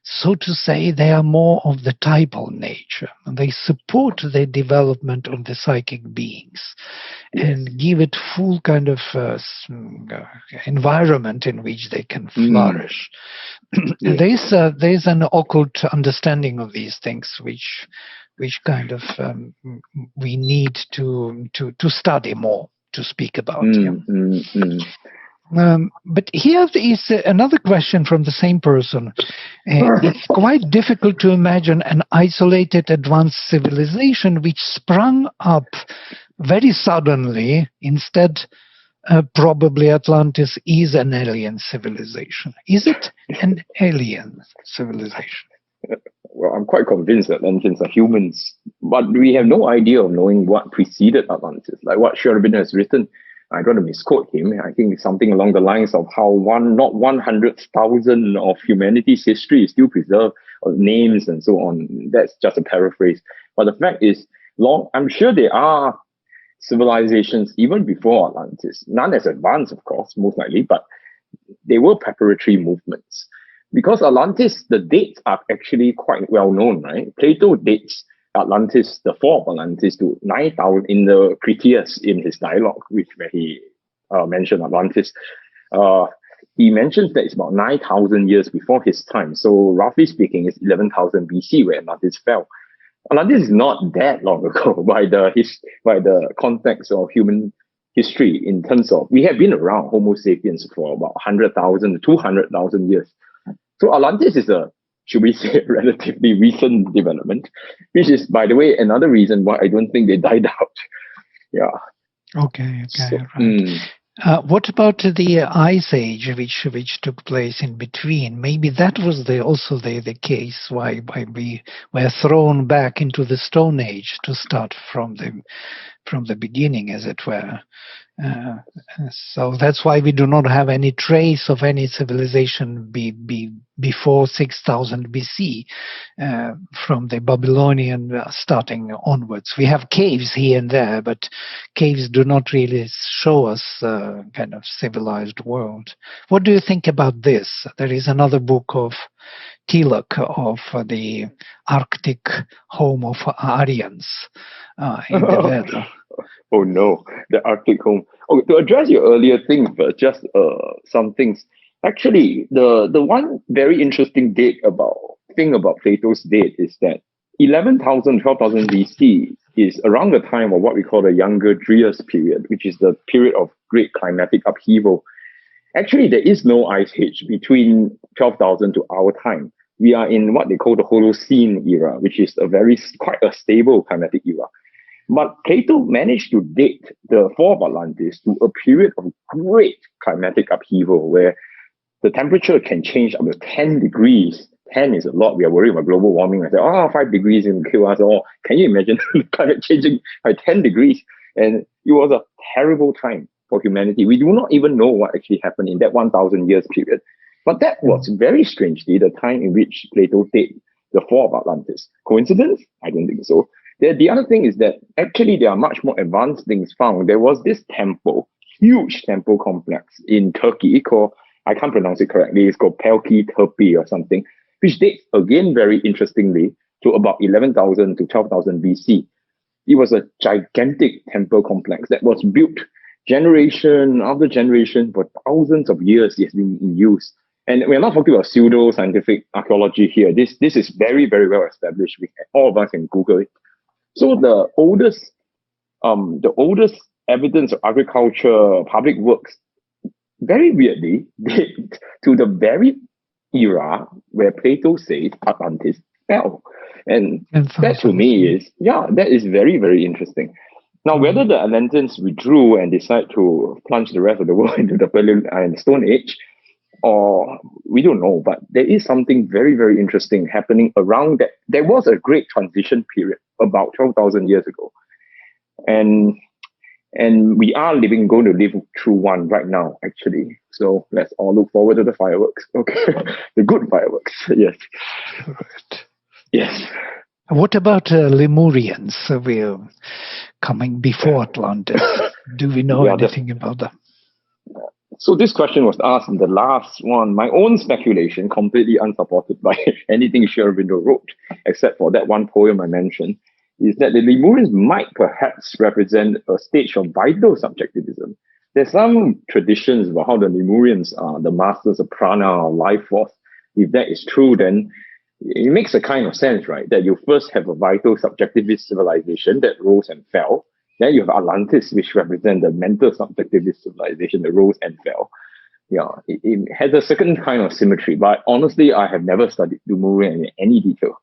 so to say, they are more of the typal nature. And they support the development of the psychic beings and give it full kind of environment in which they can flourish. There is an occult understanding of these things, which kind of we need to study more, to speak about. But here is another question from the same person. It's quite difficult to imagine an isolated advanced civilization which sprung up very suddenly. Instead, probably Atlantis is an alien civilization. Is it an alien civilization?
Well, I'm quite convinced that Atlanteans are humans, but we have no idea of knowing what preceded Atlantis. Like what Sri Aurobindo has written, I don't want to misquote him. I think it's something along the lines of how not 100,000 of humanity's history is still preserved, or names and so on. That's just a paraphrase. But the fact is, I'm sure there are civilizations even before Atlantis. None as advanced, of course, most likely, but they were preparatory movements. Because Atlantis, the dates are actually quite well known, right? Plato dates Atlantis, the fall of Atlantis, to 9,000 in the Critias in his dialogue, where he mentioned Atlantis. He mentions that it's about 9,000 years before his time. So roughly speaking, it's 11,000 BC where Atlantis fell. Atlantis is not that long ago by the context of human history in terms of we have been around Homo sapiens for about 100,000 to 200,000 years. So Atlantis is should we say, relatively recent development, which is, by the way, another reason why I don't think they died out. Yeah.
Okay. So, right. What about the Ice Age, which took place in between? Maybe that was also the case why we were thrown back into the Stone Age to start from the beginning, as it were. So that's why we do not have any trace of any civilization before 6000 BC from the Babylonian starting onwards. We have caves here and there, but caves do not really show us kind of civilized world. What do you think about this? There is another book of Tilak of the Arctic home of Aryans in the Veda.
Oh no, the Arctic home. Okay, to address your earlier thing first, just some things. Actually, the one very interesting thing about Plato's date is that 11,000, 12,000 BC is around the time of what we call the Younger Dryas period, which is the period of great climatic upheaval. Actually, there is no ice age between 12,000 to our time. We are in what they call the Holocene era, which is quite a stable climatic era. But Plato managed to date the fall of Atlantis to a period of great climatic upheaval where the temperature can change up to 10 degrees. 10 is a lot. We are worried about global warming. I say, 5 degrees will kill us all. Can you imagine climate changing by 10 degrees? And it was a terrible time for humanity. We do not even know what actually happened in that 1,000 years period. But that was very strangely the time in which Plato dated the fall of Atlantis. Coincidence? I don't think so. The other thing is that actually there are much more advanced things found. There was this temple, huge temple complex in Turkey called, I can't pronounce it correctly, it's called Pelki Tepe or something, which dates again very interestingly to about 11,000 to 12,000 BC. It was a gigantic temple complex that was built generation after generation for thousands of years. It has been in use. And we're not talking about pseudo-scientific archaeology here. This is very, very well established. All of us can Google it. So the oldest evidence of agriculture, public works, very weirdly, date to the very era where Plato says Atlantis fell. And that to me is, that is very, very interesting. Now, whether the Atlanteans withdrew and decided to plunge the rest of the world into the Paleolithic Stone Age, or we don't know, but there is something very, very interesting happening around that. There was a great transition period about 12,000 years ago. And we are going to live through one right now, actually. So let's all look forward to the fireworks. Okay. The good fireworks. Yes.
Right.
Yes.
What about Lemurians? We're coming before Atlantis. Do we know anything about them?
So this question was asked in the last one. My own speculation, completely unsupported by anything Sri Aurobindo wrote, except for that one poem I mentioned, is that the Lemurians might perhaps represent a stage of vital subjectivism. There's some traditions about how the Lemurians are the masters of prana or life force. If that is true, then it makes a kind of sense, right? That you first have a vital subjectivist civilization that rose and fell. Then you have Atlantis, which represents the mental subjectivist civilization that rose and fell. Yeah, it has a certain kind of symmetry, but honestly, I have never studied Lemurian in any detail.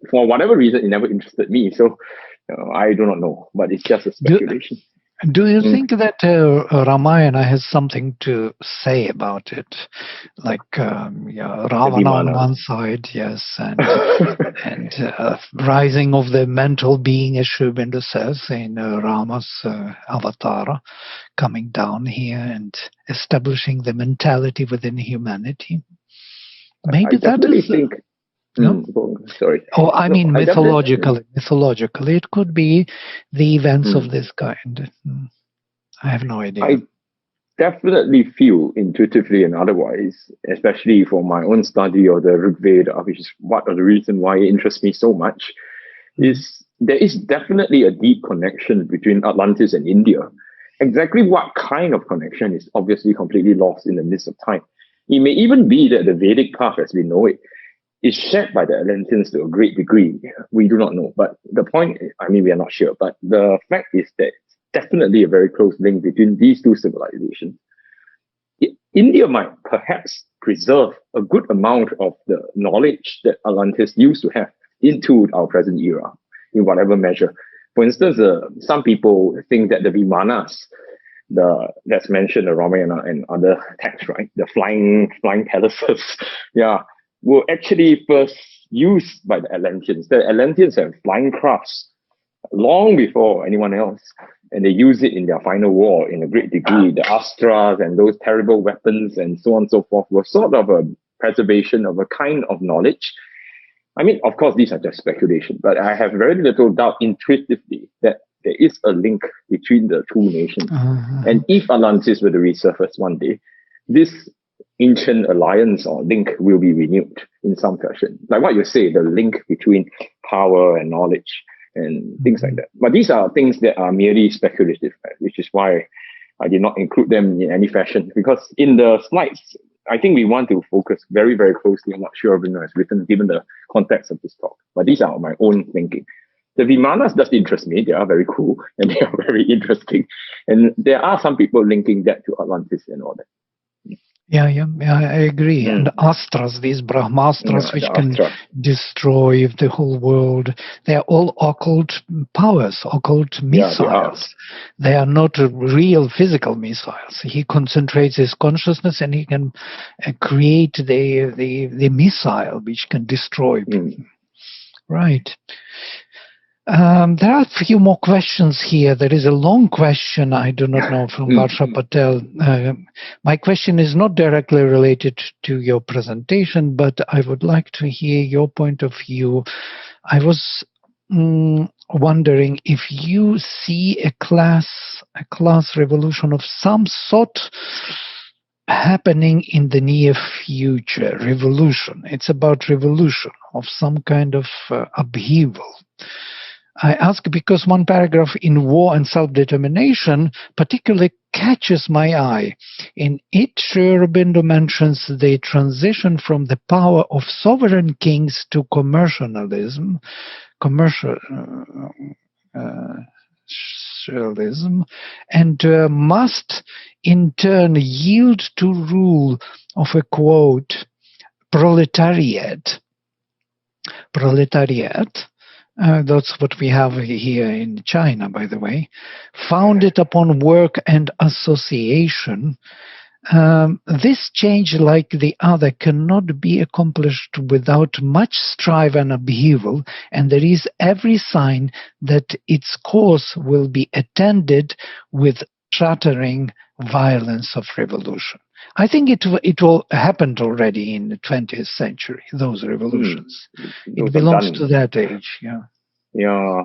For whatever reason, it never interested me, so I do not know, but it's just a speculation.
Do you think that Ramayana has something to say about it? Like Ravana on one side, yes, and rising of the mental being, as Sri Aurobindo says, in Rama's avatar, coming down here and establishing the mentality within humanity. Maybe
I definitely think.
No?
Sorry.
Oh, I mean, mythologically, it could be the events of this kind. I have no idea.
I definitely feel intuitively and otherwise, especially for my own study of the Rig Veda, which is one of the reasons why it interests me so much, is there is definitely a deep connection between Atlantis and India. Exactly what kind of connection is obviously completely lost in the midst of time. It may even be that the Vedic path as we know it is shared by the Atlanteans to a great degree. We do not know. But the point, we are not sure. But the fact is that it's definitely a very close link between these two civilizations. India might perhaps preserve a good amount of the knowledge that Atlantis used to have into our present era, in whatever measure. For instance, some people think that the Vimanas, that's mentioned in Ramayana and other texts, right? The flying palaces, were actually first used by the Atlanteans. The Atlanteans have flying crafts long before anyone else, and they use it in their final war in a great degree. The Astras and those terrible weapons and so on and so forth were sort of a preservation of a kind of knowledge. Of course, these are just speculation, but I have very little doubt intuitively that there is a link between the two nations. And if Atlantis were to resurface one day, this ancient alliance or link will be renewed in some fashion. Like what you say, the link between power and knowledge and things like that. But these are things that are merely speculative, right? Which is why I did not include them in any fashion. Because in the slides, I think we want to focus very, very closely on what Sri Aurobindo has written, given the context of this talk. But these are my own thinking. The Vimanas does interest me. They are very cool and they are very interesting. And there are some people linking that to Atlantis and all that.
Yeah, I agree. And astras, these Brahmastras, which can destroy the whole world, they are all occult powers, occult missiles. They are not real physical missiles. He concentrates his consciousness and he can create the missile which can destroy people. Right. There are a few more questions here. There is a long question, I do not know, from Varsha Patel. My question is not directly related to your presentation, but I would like to hear your point of view. I was wondering if you see a class revolution of some sort happening in the near future. Revolution. It's about revolution of some kind of upheaval. I ask because one paragraph in War and Self-Determination particularly catches my eye. In it, Sri Aurobindo mentions the transition from the power of sovereign kings to commercialism, and must in turn yield to rule of a, quote, proletariat. That's what we have here in China, by the way, founded upon work and association. This change, like the other, cannot be accomplished without much strife and upheaval, and there is every sign that its course will be attended with shattering violence of revolution. I think it all happened already in the 20th century, those revolutions. It belongs to that age,
Yeah.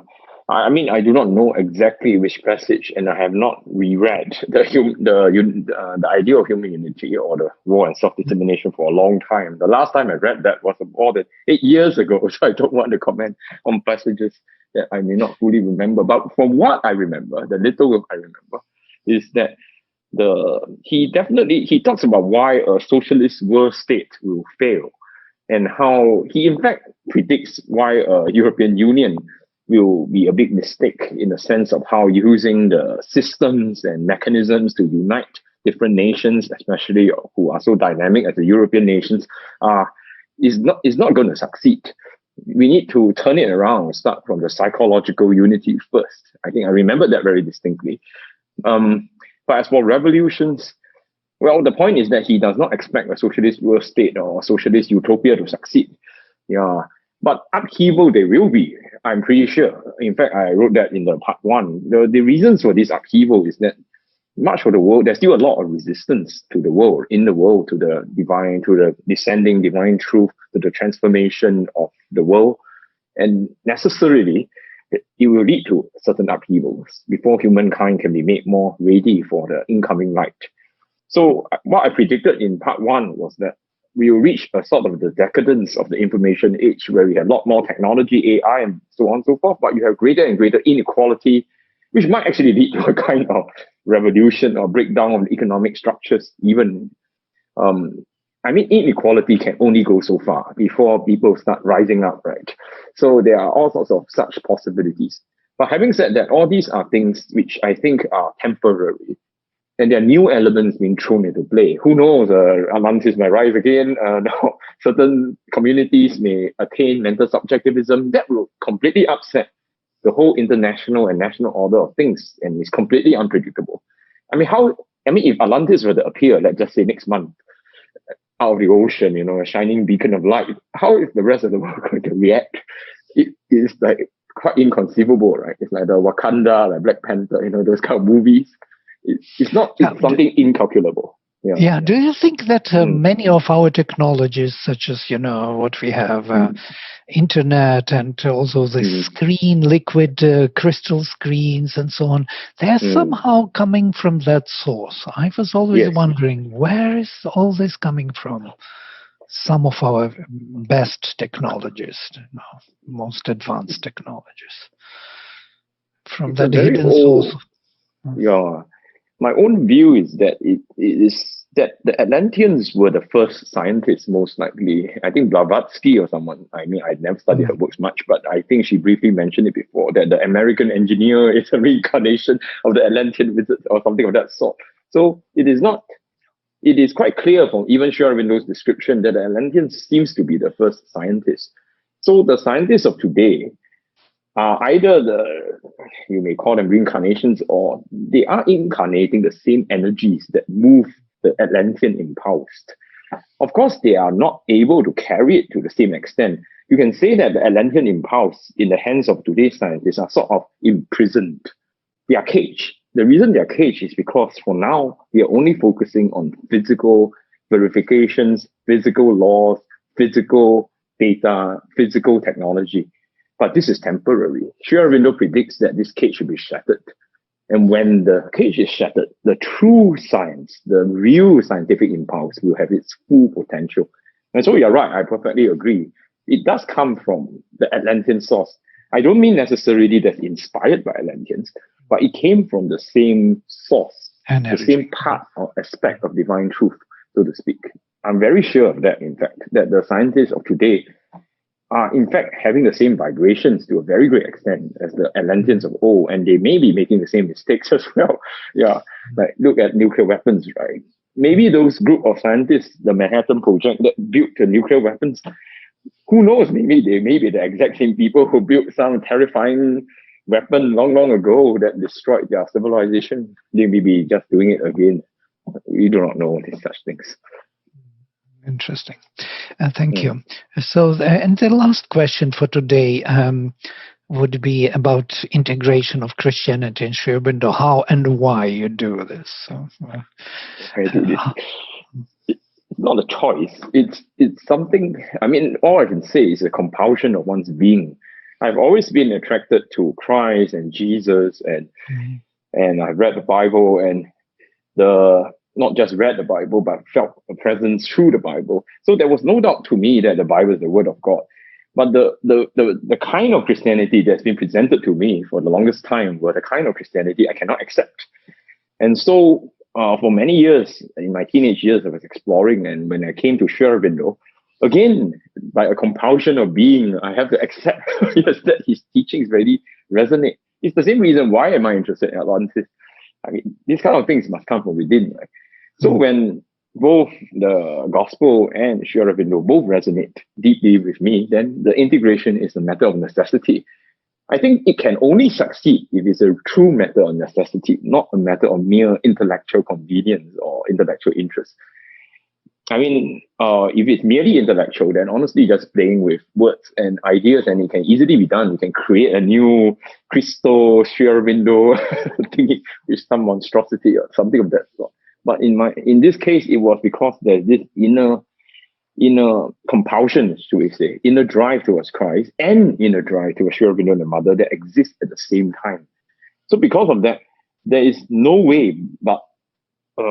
I mean, I do not know exactly which passage, and I have not reread the idea of human unity or the war and self-determination for a long time. The last time I read that was more than 8 years ago, so I don't want to comment on passages that I may not fully remember. But from what I remember, the little I remember, is that he talks about why a socialist world state will fail, and how he in fact predicts why a European Union will be a big mistake in the sense of how using the systems and mechanisms to unite different nations, especially who are so dynamic as the European nations, is not going to succeed. We need to turn it around, start from the psychological unity first. I think I remember that very distinctly. But as for revolutions, well, the point is that he does not expect a socialist world state or a socialist utopia to succeed. Yeah, but upheaval there will be, I'm pretty sure. In fact, I wrote that in the part one. The reasons for this upheaval is that much of the world, there's still a lot of resistance to the world, in the world, to the divine, to the descending divine truth, to the transformation of the world. And necessarily, it will lead to certain upheavals before humankind can be made more ready for the incoming light. So what I predicted in part one was that we will reach a sort of the decadence of the information age where we have a lot more technology, AI, and so on and so forth, but you have greater and greater inequality, which might actually lead to a kind of revolution or breakdown of the economic structures even. I mean, inequality can only go so far before people start rising up, right? So there are all sorts of such possibilities. But having said that, all these are things which I think are temporary. And there are new elements being thrown into play. Who knows, Atlantis might rise again. No, certain communities may attain mental subjectivism. That will completely upset the whole international and national order of things, and it's completely unpredictable. If Atlantis were to appear, let's just say next month, out of the ocean, a shining beacon of light, how is the rest of the world going to react? It is like quite inconceivable, right? It's like the Wakanda, like Black Panther, those kind of movies. It's something incalculable.
Yeah. Do you think that many of our technologies, such as what we have, internet, and also the screen, liquid crystal screens, and so on, they are somehow coming from that source? I was always wondering, where is all this coming from? Some of our best technologies, most advanced technologies, from that hidden source.
Yeah. My own view is that it is that the Atlanteans were the first scientists, most likely. I think Blavatsky or someone, I mean, I'd never studied her books much, but I think she briefly mentioned it before, that the American engineer is a reincarnation of the Atlantean wizard or something of that sort. So it is quite clear from even Sri Aurobindo's description that the Atlanteans seems to be the first scientists. So the scientists of today are either you may call them reincarnations, or they are incarnating the same energies that move the Atlantean impulse. Of course, they are not able to carry it to the same extent. You can say that the Atlantean impulse in the hands of today's scientists are sort of imprisoned. They are caged. The reason they are caged is because for now, we are only focusing on physical verifications, physical laws, physical data, physical technology. But this is temporary. Sri Aurobindo predicts that this cage will be shattered. And when the cage is shattered, the true science, the real scientific impulse will have its full potential. And so you're right, I perfectly agree. It does come from the Atlantean source. I don't mean necessarily that's inspired by Atlanteans, but it came from the same source, the same part or aspect of divine truth, so to speak. I'm very sure of that, in fact, that the scientists of today are in fact having the same vibrations to a very great extent as the Atlanteans of old, and they may be making the same mistakes as well. Yeah, like look at nuclear weapons, right? Maybe those group of scientists, the Manhattan Project that built the nuclear weapons, who knows, maybe they may be the exact same people who built some terrifying weapon long, long ago that destroyed their civilization. They may be just doing it again. We do not know these such things.
Interesting. Thank you. So, and the last question for today would be about integration of Christianity in Sri Aurobindo. How and why you do this? So,
it's not a choice. It's something. I mean, all I can say is a compulsion of one's being. I've always been attracted to Christ and Jesus, and I've read the Bible, and not just read the Bible, but felt a presence through the Bible. So there was no doubt to me that the Bible is the word of God. But the kind of Christianity that's been presented to me for the longest time were the kind of Christianity I cannot accept. And so for many years, in my teenage years, I was exploring, and when I came to Sri Aurobindo, again, by a compulsion of being, I have to accept yes, that his teachings really resonate. It's the same reason why am I interested in Atlantis. I mean, these kind of things must come from within, right? So when both the gospel and Sri Aurobindo both resonate deeply with me, then the integration is a matter of necessity. I think it can only succeed if it's a true matter of necessity, not a matter of mere intellectual convenience or intellectual interest. I mean, if it's merely intellectual, then honestly just playing with words and ideas, and it can easily be done. You can create a new Christo Sri Aurobindo thingy with some monstrosity or something of that sort. But in this case, it was because there's this inner compulsion, should we say, inner drive towards Christ and inner drive towards Sri Aurobindo and the Mother that exists at the same time. So because of that, there is no way but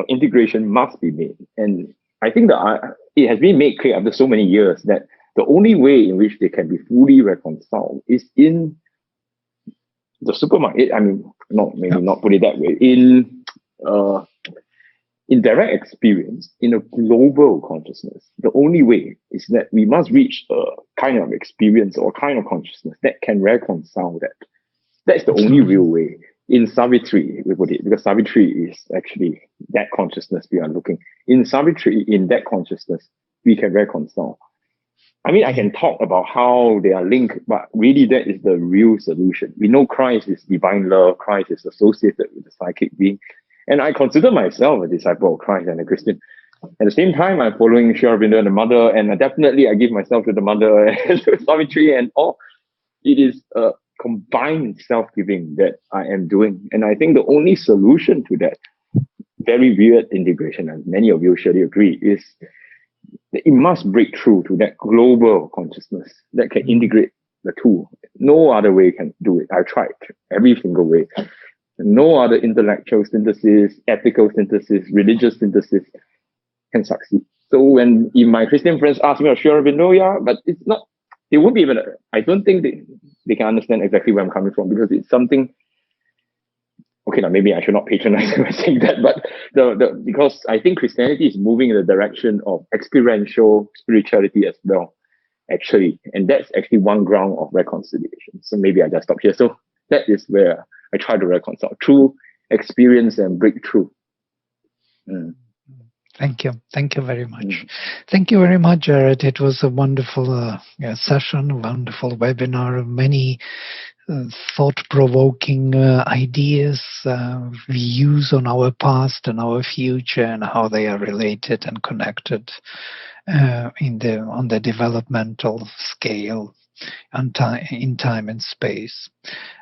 integration must be made. And I think that it has been made clear after so many years that the only way in which they can be fully reconciled is in the supermarket. I mean, not put it that way. In direct experience, in a global consciousness, the only way is that we must reach a kind of experience or kind of consciousness that can reconcile that. That's the only real way. In Savitri, we put it, because Savitri is actually that consciousness we are looking. In Savitri, in that consciousness, we can reconcile. I mean, I can talk about how they are linked, but really that is the real solution. We know Christ is divine love, Christ is associated with the psychic being. And I consider myself a disciple of Christ and a Christian. At the same time, I'm following Sri Aurobindo and the Mother, and definitely I give myself to the Mother and to Savitri and all. It is a combined self-giving that I am doing. And I think the only solution to that very weird integration, and many of you surely agree, is that it must break through to that global consciousness that can integrate the two. No other way can do it. I've tried every single way. No other intellectual synthesis, ethical synthesis, religious synthesis can succeed. So when my Christian friends ask me, Sri Aurobindo, yeah, but it's not, they won't be even, I don't think they can understand exactly where I'm coming from, because it's something, okay, now maybe I should not patronize him by saying that, but because I think Christianity is moving in the direction of experiential spirituality as well, actually. And that's actually one ground of reconciliation. So maybe I just stop here. So that is where I try to reconcile through experience and breakthrough.
Thank you. Thank you very much. Thank you very much, Jared. It was a wonderful session, a wonderful webinar, many thought-provoking ideas, views on our past and our future and how they are related and connected on the developmental scale in time and space.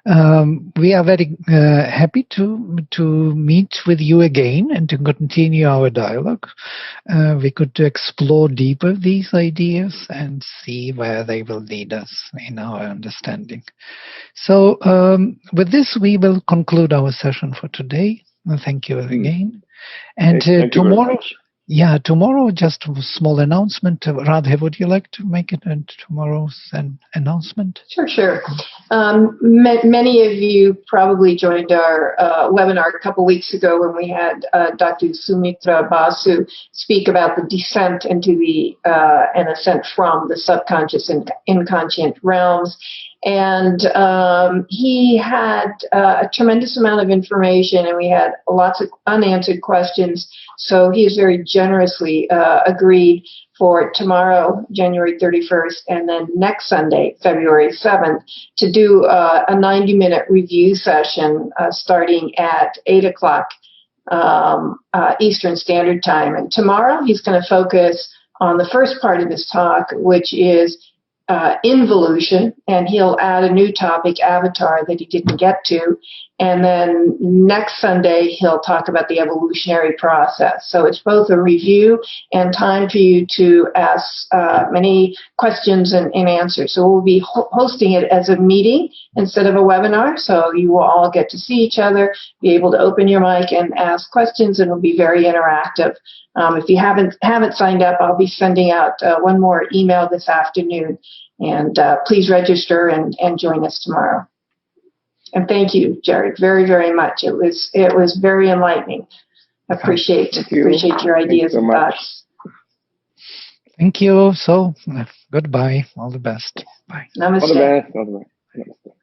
We are very happy to meet with you again and to continue our dialogue. We could explore deeper these ideas and see where they will lead us in our understanding. So with this, we will conclude our session for today. Thank you again. And tomorrow... Yeah, tomorrow, just a small announcement. Radhe, would you like to make it tomorrow's announcement?
Sure. Many of you probably joined our webinar a couple weeks ago when we had Dr. Sumitra Basu speak about the descent into the and ascent from the subconscious and inconscient realms. And he had a tremendous amount of information, and we had lots of unanswered questions. So he has very generously agreed for tomorrow, January 31st, and then next Sunday, February 7th, to do a 90-minute review session starting at 8 o'clock Eastern Standard Time. And tomorrow he's going to focus on the first part of this talk, which is involution, and he'll add a new topic, avatar, that he didn't get to. And then next Sunday, he'll talk about the evolutionary process. So it's both a review and time for you to ask many questions and answers. So we'll be hosting it as a meeting instead of a webinar. So you will all get to see each other, be able to open your mic and ask questions, and it'll be very interactive. If you haven't signed up, I'll be sending out one more email this afternoon. And please register and join us tomorrow. And thank you, Jared, very, very much. It was very enlightening. Appreciate your ideas and thoughts.
Thank you. So goodbye. All the best. Bye.
Namaste.
All the best.